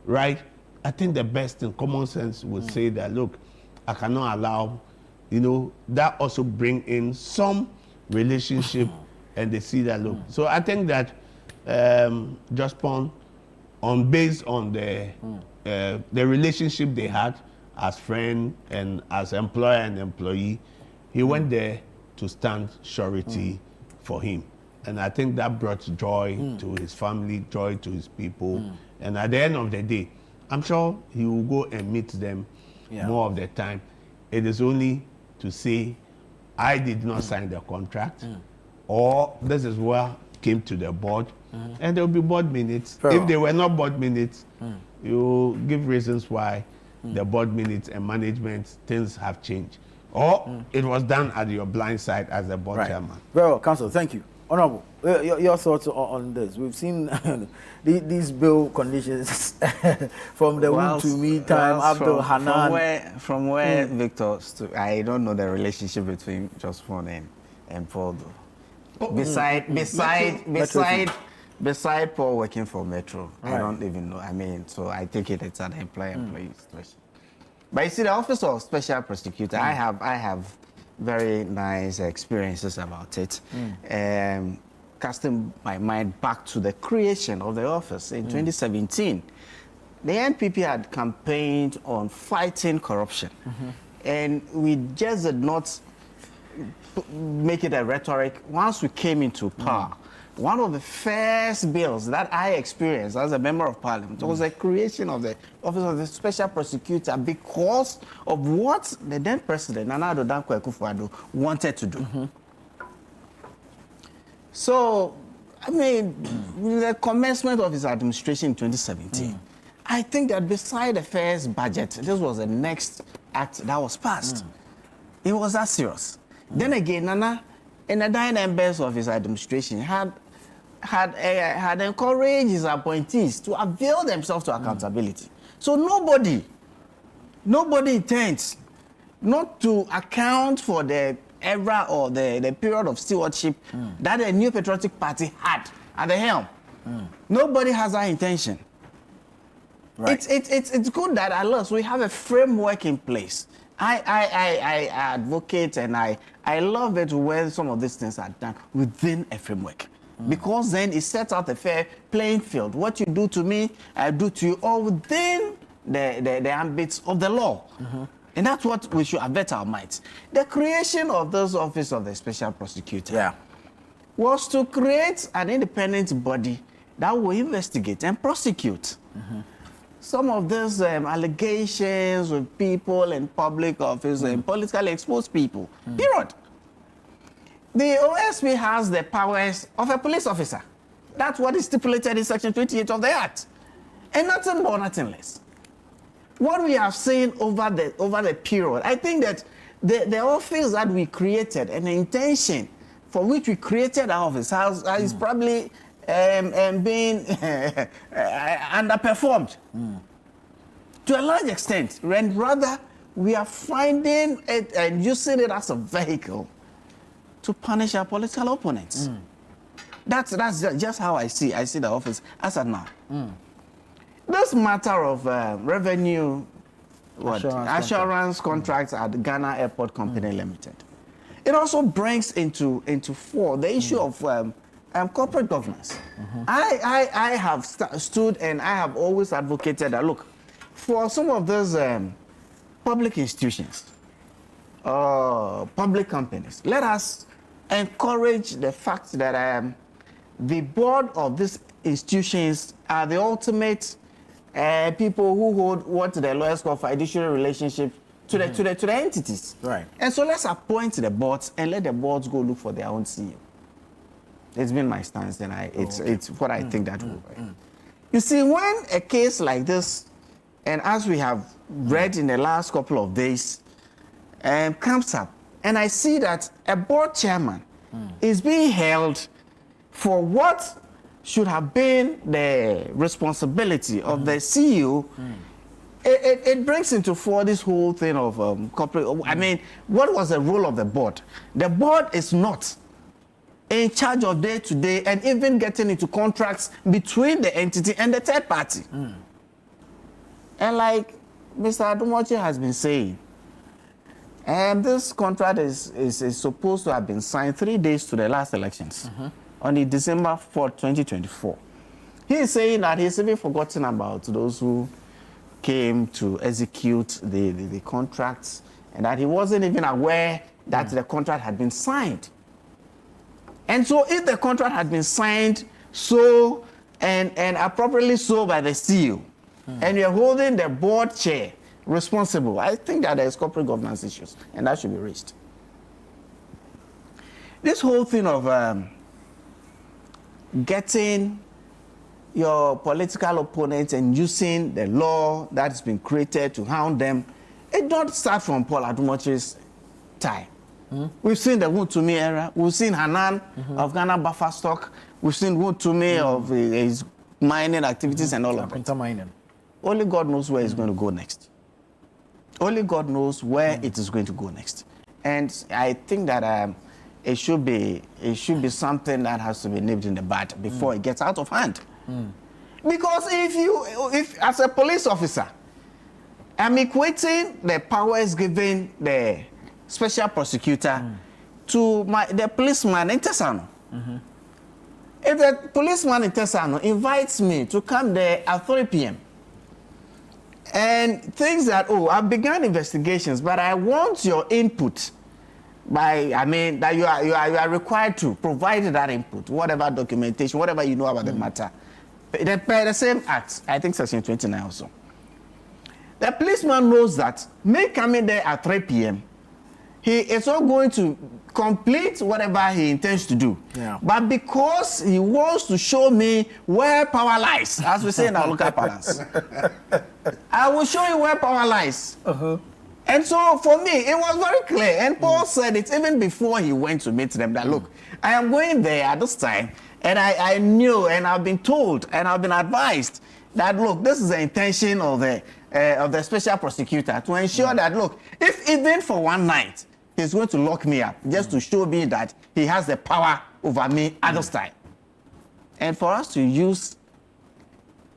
right, I think the best in common sense would say that, look, I cannot allow, you know, that also bring in some relationship, and they see that, look. So I think that Jospon, based on the relationship they had as friend and as employer and employee, he went there to stand surety for him. And I think that brought joy to his family, joy to his people. And at the end of the day, I'm sure he will go and meet them more of the time. It is only to say, I did not sign the contract, or this is what came to the board, and there will be board minutes. If they were not board minutes, you give reasons why the board minutes and management, things have changed. Or it was done at your blind side as the board chairman. Very well, Council, thank you. Honorable, your thoughts on this? We've seen these bill conditions from the Wu to me time, Abdul Hanan. From where Victor stood, I don't know the relationship between Jospon and Paul, though. Beside Paul working for Metro, I don't even know. I mean, so I take it's an employee situation. But you see, the Office of Special Prosecutor, I have very nice experiences about it. Casting my mind back to the creation of the office in 2017, the NPP had campaigned on fighting corruption. And we just did not make it a rhetoric. Once we came into power, one of the first bills that I experienced as a member of parliament was the creation of the Office of the Special Prosecutor, because of what the then president, Nana Addo Dankwa Akufo-Addo, wanted to do. So, I mean, with the commencement of his administration in 2017, I think that beside the first budget, this was the next act that was passed. It was that serious. Then again, Nana, in the dying embers of his administration, had encouraged his appointees to avail themselves to accountability. So nobody intends not to account for the era or the period of stewardship that the New Patriotic Party had at the helm. Nobody has that intention. It's good that at last we have a framework in place. I advocate and I love it when some of these things are done within a framework. Because then it sets out a fair playing field. What you do to me, I do to you, all within the ambits of the law. And that's what we should avert our minds. The creation of this Office of the Special Prosecutor was to create an independent body that will investigate and prosecute some of these allegations with people in public office and politically exposed people. Period. The OSP has the powers of a police officer. That's what is stipulated in Section 28 of the Act. And nothing more, nothing less. What we have seen over the period, I think that the office that we created and the intention for which we created our office is probably being underperformed to a large extent. And rather, we are finding it and using it as a vehicle to punish our political opponents. That's just how I see the office as of now. This matter of revenue assurance contracts at Ghana Airport Company Limited, it also brings into fore the issue of corporate governance. I have stood and I have always advocated that, look, for some of those public institutions, public companies, let us encourage the fact that the board of these institutions are the ultimate people who hold what the lawyers call fiduciary relationship to the entities. Right. And so let's appoint the boards and let the boards go look for their own CEO. It's been my stance, and it's what I think that will work. You see, when a case like this, and as we have read in the last couple of days, comes up, and I see that a board chairman is being held for what should have been the responsibility of the CEO, it brings into fore this whole thing of corporate. I mean, what was the role of the board? The board is not in charge of day-to-day and even getting into contracts between the entity and the third party. And like Mr. Adumochi has been saying, this contract is supposed to have been signed 3 days to the last elections, on the December 4th, 2024. He is saying that he's even forgotten about those who came to execute the contracts, and that he wasn't even aware that the contract had been signed. And so if the contract had been signed so and appropriately so by the CEO, and you're holding the board chair responsible, I think that there's corporate governance issues, and that should be raised. This whole thing of getting your political opponents and using the law that's been created to hound them, it don't start from Paul Adumochi's time. We've seen the Wutumi era. We've seen Hanan of Ghana Buffer Stock. We've seen Wutumi of his mining activities and all of that. Mining. Only God knows where it's going to go next. Only God knows where it is going to go next. And I think that it should be something that has to be nipped in the bud before it gets out of hand. Because if as a police officer, I'm equating the powers given the special prosecutor to the policeman in Tesano. If the policeman in Tesano invites me to come there at 3 p.m. and thinks that, I've begun investigations, but I want your input that you are required to provide that input, whatever documentation, whatever you know about the matter. By the same act, I think section 29 also. The policeman knows that me coming there at 3 p.m., he is not going to complete whatever he intends to do. Yeah. But because he wants to show me where power lies, as we say in our local parlance, I will show you where power lies. And so for me, it was very clear. And Paul said it even before he went to meet them that, look, I am going there at this time. And I knew, and I've been told, and I've been advised that, look, this is the intention of the special prosecutor to ensure that, look, if even for one night, he's going to lock me up just to show me that he has the power over me at this time. And for us to use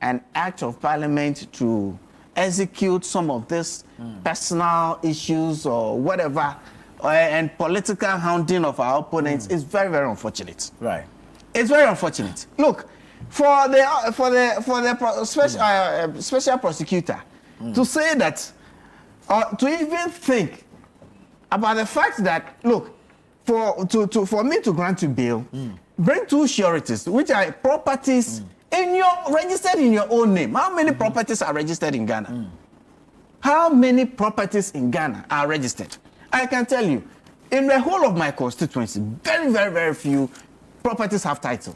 an act of parliament to execute some of these personal issues or whatever, and political hounding of our opponents is very, very unfortunate. Right. It's very unfortunate. Look, for the special prosecutor to say that, or to even think about the fact that, look, for me to grant you bail, bring 2 sureties, which are properties registered in your own name. How many properties are registered in Ghana? How many properties in Ghana are registered? I can tell you, in the whole of my constituency, very, very, very few properties have title.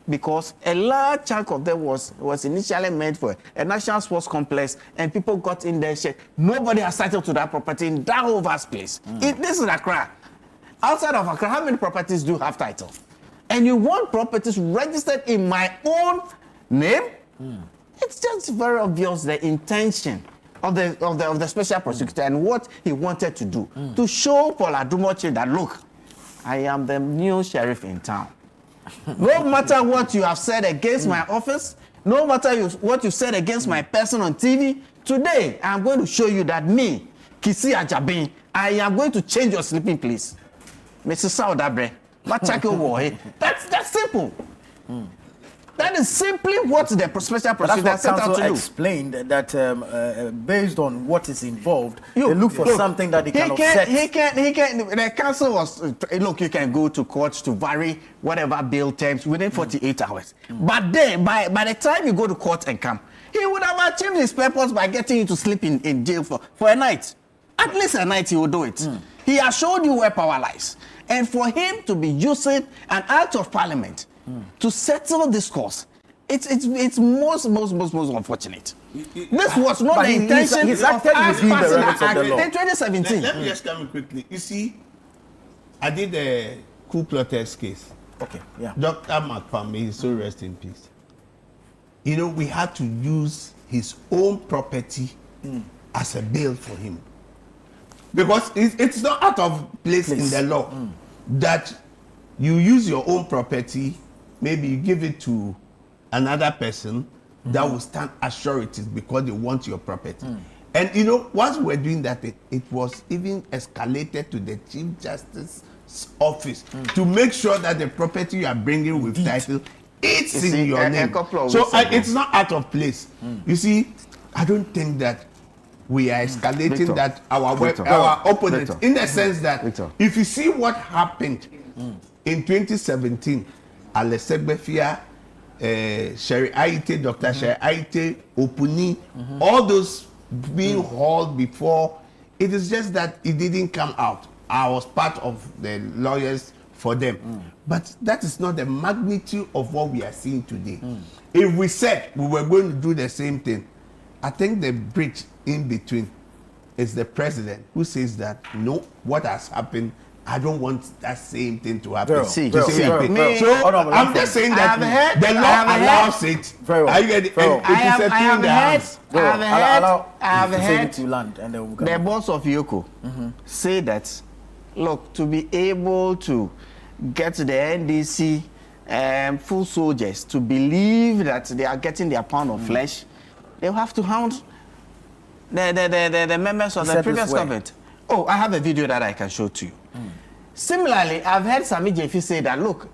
Because a large chunk of them was initially meant for a national sports complex, and people got in their share. Nobody has title to that property in that whole vast place. This is Accra. Outside of Accra, how many properties do have title? And you want properties registered in my own name? It's just very obvious the intention of the special prosecutor and what he wanted to do to show Paul Adumochi that, look, I am the new sheriff in town. No matter what you have said against my office, no matter what you said against my person on TV, today I am going to show you that me, Kisi Ajabin, I am going to change your sleeping place. Mr. Saudabre, that's simple. That is simply what the special prosecutor set out to do. Explained that based on what is involved, they look for something that they can offset. He can. The council was look. You can go to court to vary whatever bail terms within 48 hours. But then, by the time you go to court and come, he would have achieved his purpose by getting you to sleep in jail for a night. At least a night he will do it. He has showed you where power lies. And for him to be using an act of parliament to settle this cause, it's most unfortunate. This was not the intention of us passing the act in 2017. Let me just come in quickly. You see, I did a coup plotters case. Okay, yeah. Dr. McPam, may he so rest in peace. You know, we had to use his own property as a bail for him. Because it's not out of place in the law that you use your own property, maybe you give it to another person that will stand as sureties because they want your property. And you know, once we're doing that, it was even escalated to the Chief Justice's office to make sure that the property you are bringing with title it's in your name. So it's not out of place. You see, I don't think that we are escalating that our opponent in the sense that if you see what happened in 2017, Alesegbefia, Sherry Aite, Dr. Sherry Aite, Opuni, all those being hauled before, it is just that it didn't come out. I was part of the lawyers for them. But that is not the magnitude of what we are seeing today. If we said we were going to do the same thing, I think the bridge in between is the president who says that no, what has happened, I don't want that same thing to happen. So I'm just saying that the law allows it. I have heard the boss of Yoko say that, look, to be able to get the NDC full soldiers to believe that they are getting their pound of flesh, they have to hound the members of the previous government. Oh, I have a video that I can show to you. Similarly, I've heard Sami Jefi say that, look,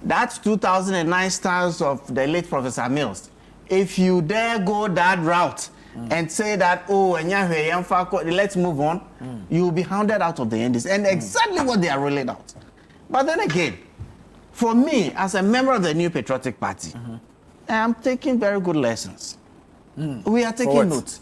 that 2009 stars of the late Professor Mills, if you dare go that route and say that, oh, let's move on, you will be hounded out of the NDC. And exactly what they are rolling out. But then again, for me, as a member of the New Patriotic Party, I'm taking very good lessons. We are taking notes.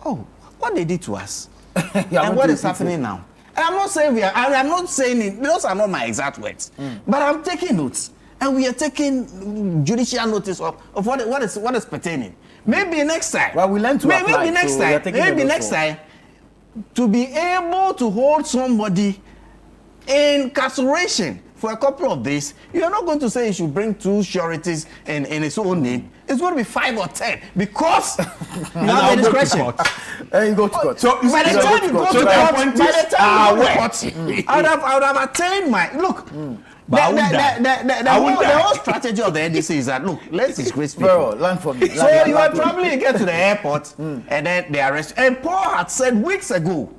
Oh, what they did to us and what is happening now. And I'm not saying I'm not saying it, those are not my exact words. But I'm taking notes. And we are taking judicial notice of what is pertaining. Maybe next time. Well, we learn to apply. Maybe next time. Maybe next time, to be able to hold somebody in incarceration for a couple of days, you're not going to say you should bring 2 sureties in his own name. It's going to be 5 or 10 because you have the discretion. And you go to court. So by the time you go to court, I would have attained my look. The whole strategy of the NDC is that, look, let's disgrace people. Bro, learn from me. So you will probably get to the airport and then they arrest. And Paul had said weeks ago,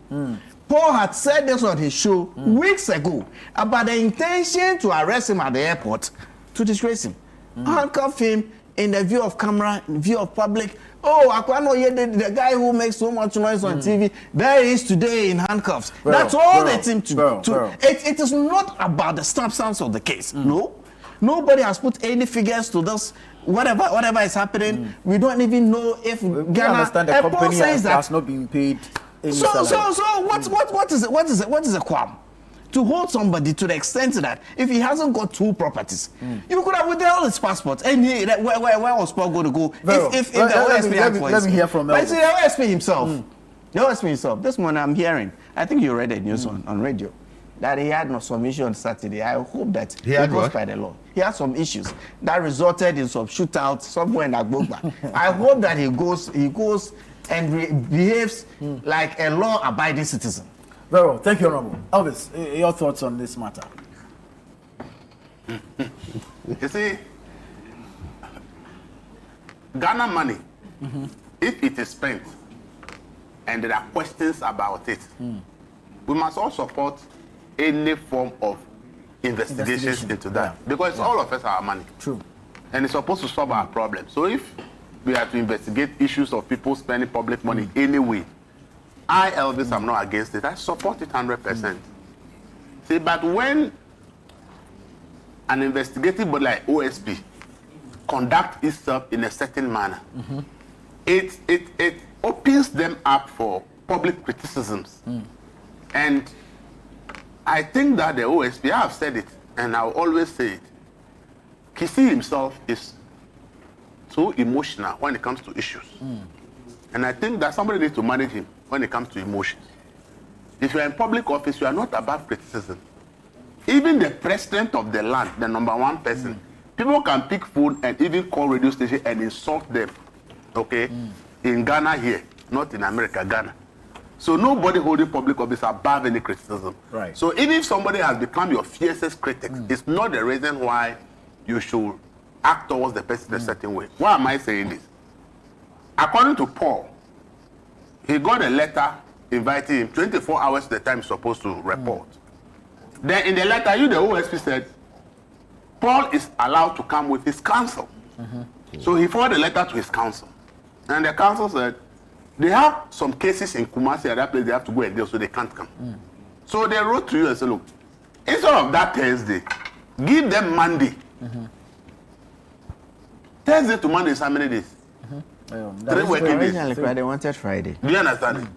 Paul had said this on his show weeks ago about the intention to arrest him at the airport to disgrace him. Handcuff him in the view of camera, in view of public. Oh, the guy who makes so much noise on TV, there he is today in handcuffs. That's all they seem to do. It is not about the substance of the case. No. Nobody has put any figures to this. Whatever is happening, we don't even know if Ghana understand the company has not been paid. So what is a qualm? To hold somebody to the extent that if he hasn't got 2 properties, you could have withheld his passport. And where was Paul going to go? If the OSP let me hear from Elvis. But the OSP himself, the OSP himself, this morning I'm hearing, I think you read the news on radio, that he had no submission on Saturday. I hope that he goes by the law. He had some issues that resulted in some shootout somewhere in Agbogba. I hope that he goes and behaves like a law-abiding citizen. Very well. Thank you, Honorable. Elvis, your thoughts on this matter? You see, Ghana money, if it is spent and there are questions about it, we must all support any form of investigations into that. Because all of us are money. True. and it's supposed to solve our problem. So if we have to investigate issues of people spending public money anyway, I, Elvis, am not against it. I support it 100%. See, but when an investigative body like OSP conduct itself in a certain manner, it opens them up for public criticisms. And I think that the OSP, I have said it, and I'll always say it, Kisi himself is so emotional when it comes to issues. And I think that somebody needs to manage him when it comes to emotions. If you're in public office, you are not above criticism. Even the president of the land, the #1 person, people can pick phone and even call radio station and insult them. Okay? In Ghana here, not in America, Ghana. So nobody holding public office above any criticism. Right. So even if somebody has become your fiercest critic, it's not the reason why you should act towards the person a certain way. Why am I saying this? According to Paul, he got a letter inviting him 24 hours to the time he's supposed to report. Then in the letter, the OSP said, Paul is allowed to come with his counsel. So he forwarded the letter to his counsel. And the counsel said, they have some cases in Kumasi at that place they have to go and deal, so they can't come. So they wrote to you and said, look, instead of that Thursday, give them Monday. Thursday to Monday is how many days? 3 working days. They wanted Friday. Do you understand it?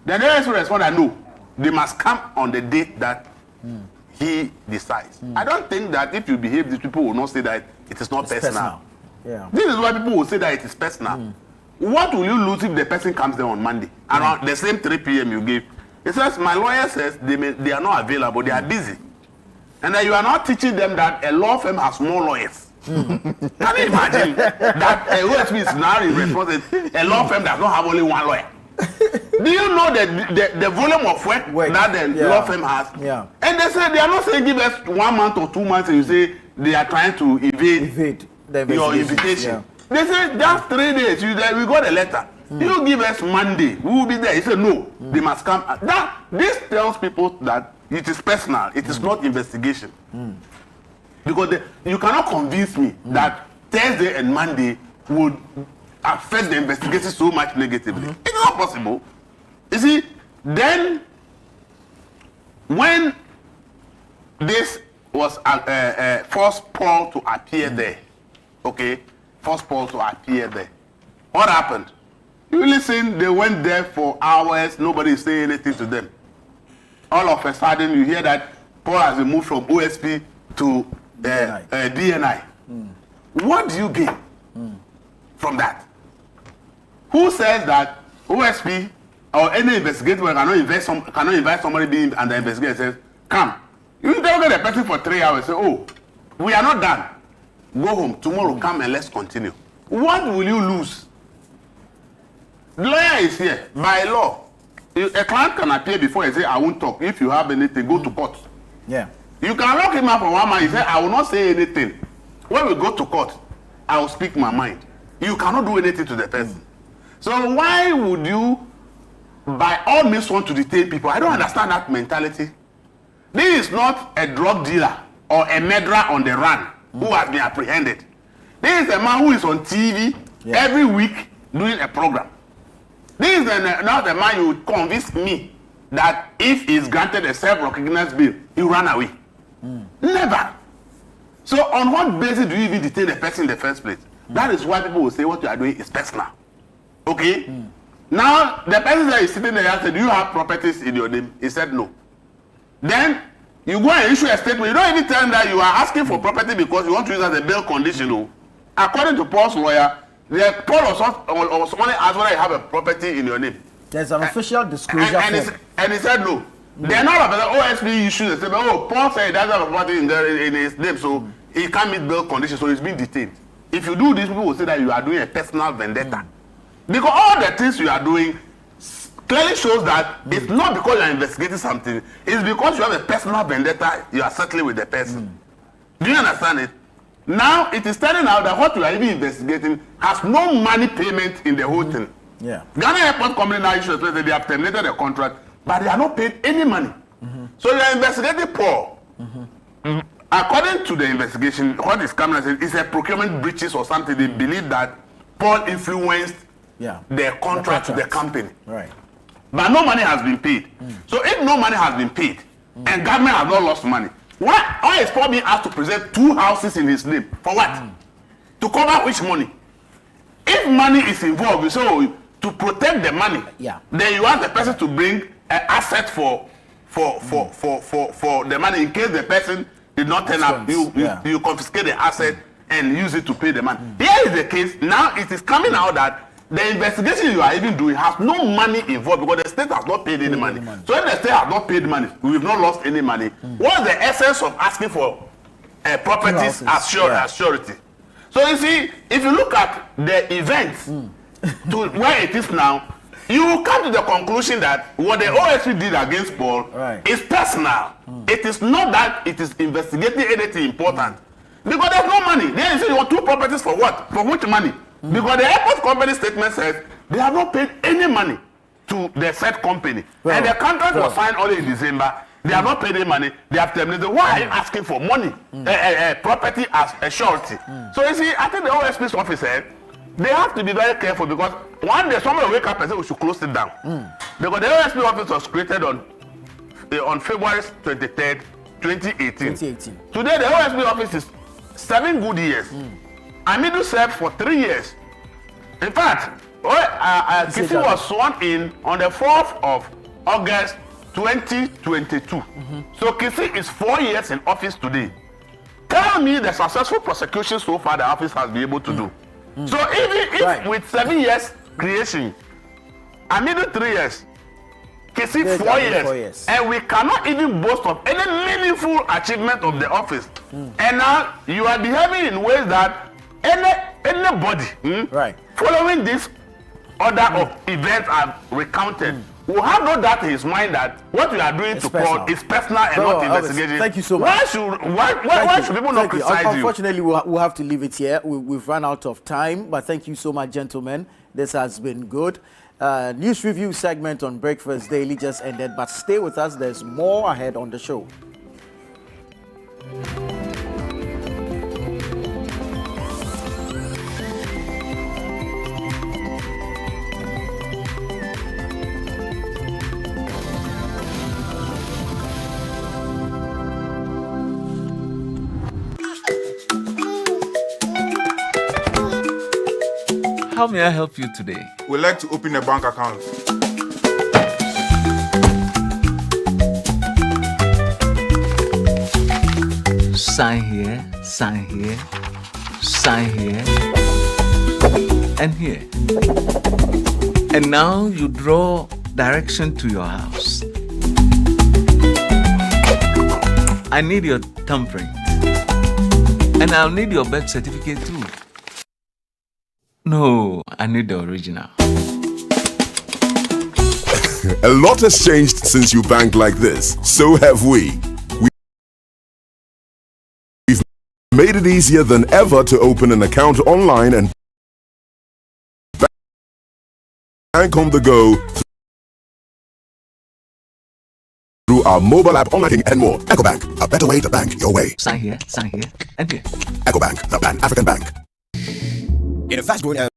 The next responded, no, they must come on the date that he decides. I don't think that if you behave, these people will not say that it is not personal. Yeah. This is why people will say that it is personal. What will you lose if the person comes there on Monday? Around the same 3 p.m. you gave. It says, my lawyer says they are not available, they are busy. And then you are not teaching them that a law firm has more lawyers. Can you imagine that a OSP is now responsible? A law firm does not have only one lawyer. Do you know the volume of work that the law firm has? Yeah. And they say they are not saying give us 1 month or 2 months and you say they are trying to evade your invitation. Yeah. They say just 3 days. We got a letter. You give us Monday. We will be there. He said no. They must come. This tells people that it is personal. It is not investigation. Because you cannot convince me that Thursday and Monday would affect the investigation so much negatively. It's not possible. You see, then when this was forced Paul to appear there, okay, forced Paul to appear there, what happened? You listen, they went there for hours, nobody is saying anything to them. All of a sudden, you hear that Paul has been moved from OSP to DNI. What do you gain from that? Who says that OSP or any investigator cannot invite somebody being under investigation and says, come. You interrogate the person for 3 hours, say, oh, we are not done. Go home, tomorrow come and let's continue. What will you lose? The lawyer is here. By law, a client can appear before and say, I won't talk. If you have anything, go to court. Yeah. You can lock him up for 1 month. He said, I will not say anything. When we go to court, I will speak my mind. You cannot do anything to the person. So why would you, by all means, want to detain people? I don't understand that mentality. This is not a drug dealer or a murderer on the run who has been apprehended. This is a man who is on TV every week doing a program. This is not a man you would convince me that if he's granted a self-recognized bail, he'll run away. Never. So on what basis do you even detain a person in the first place? That is why people will say what you are doing is personal. Okay? Now, the person that is sitting there and said, do you have properties in your name? He said no. Then, you go and issue a statement. You don't even tell them that you are asking for property because you want to use as a bail conditional. According to Paul's lawyer, Paul was only asked whether you have a property in your name. There's an official disclosure and he said no. They're not about the OSP issues. They said, oh, Paul said he doesn't have a property in his name, so he can't meet bail conditions, so he's being detained. If you do this, people will say that you are doing a personal vendetta. Because all the things you are doing clearly shows that it's not because you are investigating something, it's because you have a personal vendetta, you are settling with the person. Do you understand it? Now, it is turning out that what you are even investigating has no money payment in the whole thing. Yeah. Ghana Airport Company now issued a statement that they have terminated the contract, but they are not paid any money. So you are investigating Paul. according to the investigation, what is coming as is a procurement breaches or something. They believe that Paul influenced their contract to the company. Right. But no money has been paid. So if no money has been paid and government has not lost money, why is Paul being asked to present 2 houses in his name? For what? To cover which money? If money is involved, so to protect the money, then you want the person to bring an asset for the money in case the person did not turn up. You confiscate the asset and use it to pay the money. Here is the case. Now it is coming out that the investigation you are even doing has no money involved because the state has not paid any money. So if the state has not paid money, we've not lost any money. What's the essence of asking for properties as surety? So you see, if you look at the events to where it is now, you will come to the conclusion that what the OSP did against Paul is personal. It is not that it is investigating anything important. Because there's no money. Then you say you want 2 properties for what? For which money? Because the airport company statement says they have not paid any money to the said company. And the contract was signed only in December. They have not paid any money. They have terminated. Why are you asking for money? Property as a surety. So you see, I think the OSP's office said they have to be very careful because one day someone will wake up and say we should close it down. Because the OSP office was created on February 23rd, 2018. Today the OSP office is 7 good years. Amidu served for 3 years. In fact, Kisi was sworn in on the 4th of August 2022. So Kisi is 4 years in office today. Tell me the successful prosecution so far the office has been able to do. So even if with 7 years creation, Amidu 3 years, Kisi 4 years, and we cannot even boast of any meaningful achievement of the office. And now you are behaving in ways that anybody following this order of events are recounted will have no doubt in his mind that what we are doing to Paul is personal and not investigation. Thank you so much. Why should people not criticize you? Unfortunately, we'll have to leave it here. We've run out of time, but thank you so much, gentlemen. This has been good. News review segment on Breakfast Daily just ended, but stay with us. There's more ahead on the show. How may I help you today? We'd like to open a bank account. Sign here, sign here, sign here, and here. And now you draw direction to your house. I need your thumbprint. And I'll need your birth certificate too. No, I need the original. A lot has changed since you banked like this. So have we. We've made it easier than ever to open an account online and bank on the go through our mobile app, online and more. EcoBank, a better way to bank your way. Sign here, and here. EcoBank, the Pan African Bank. In a fast-growing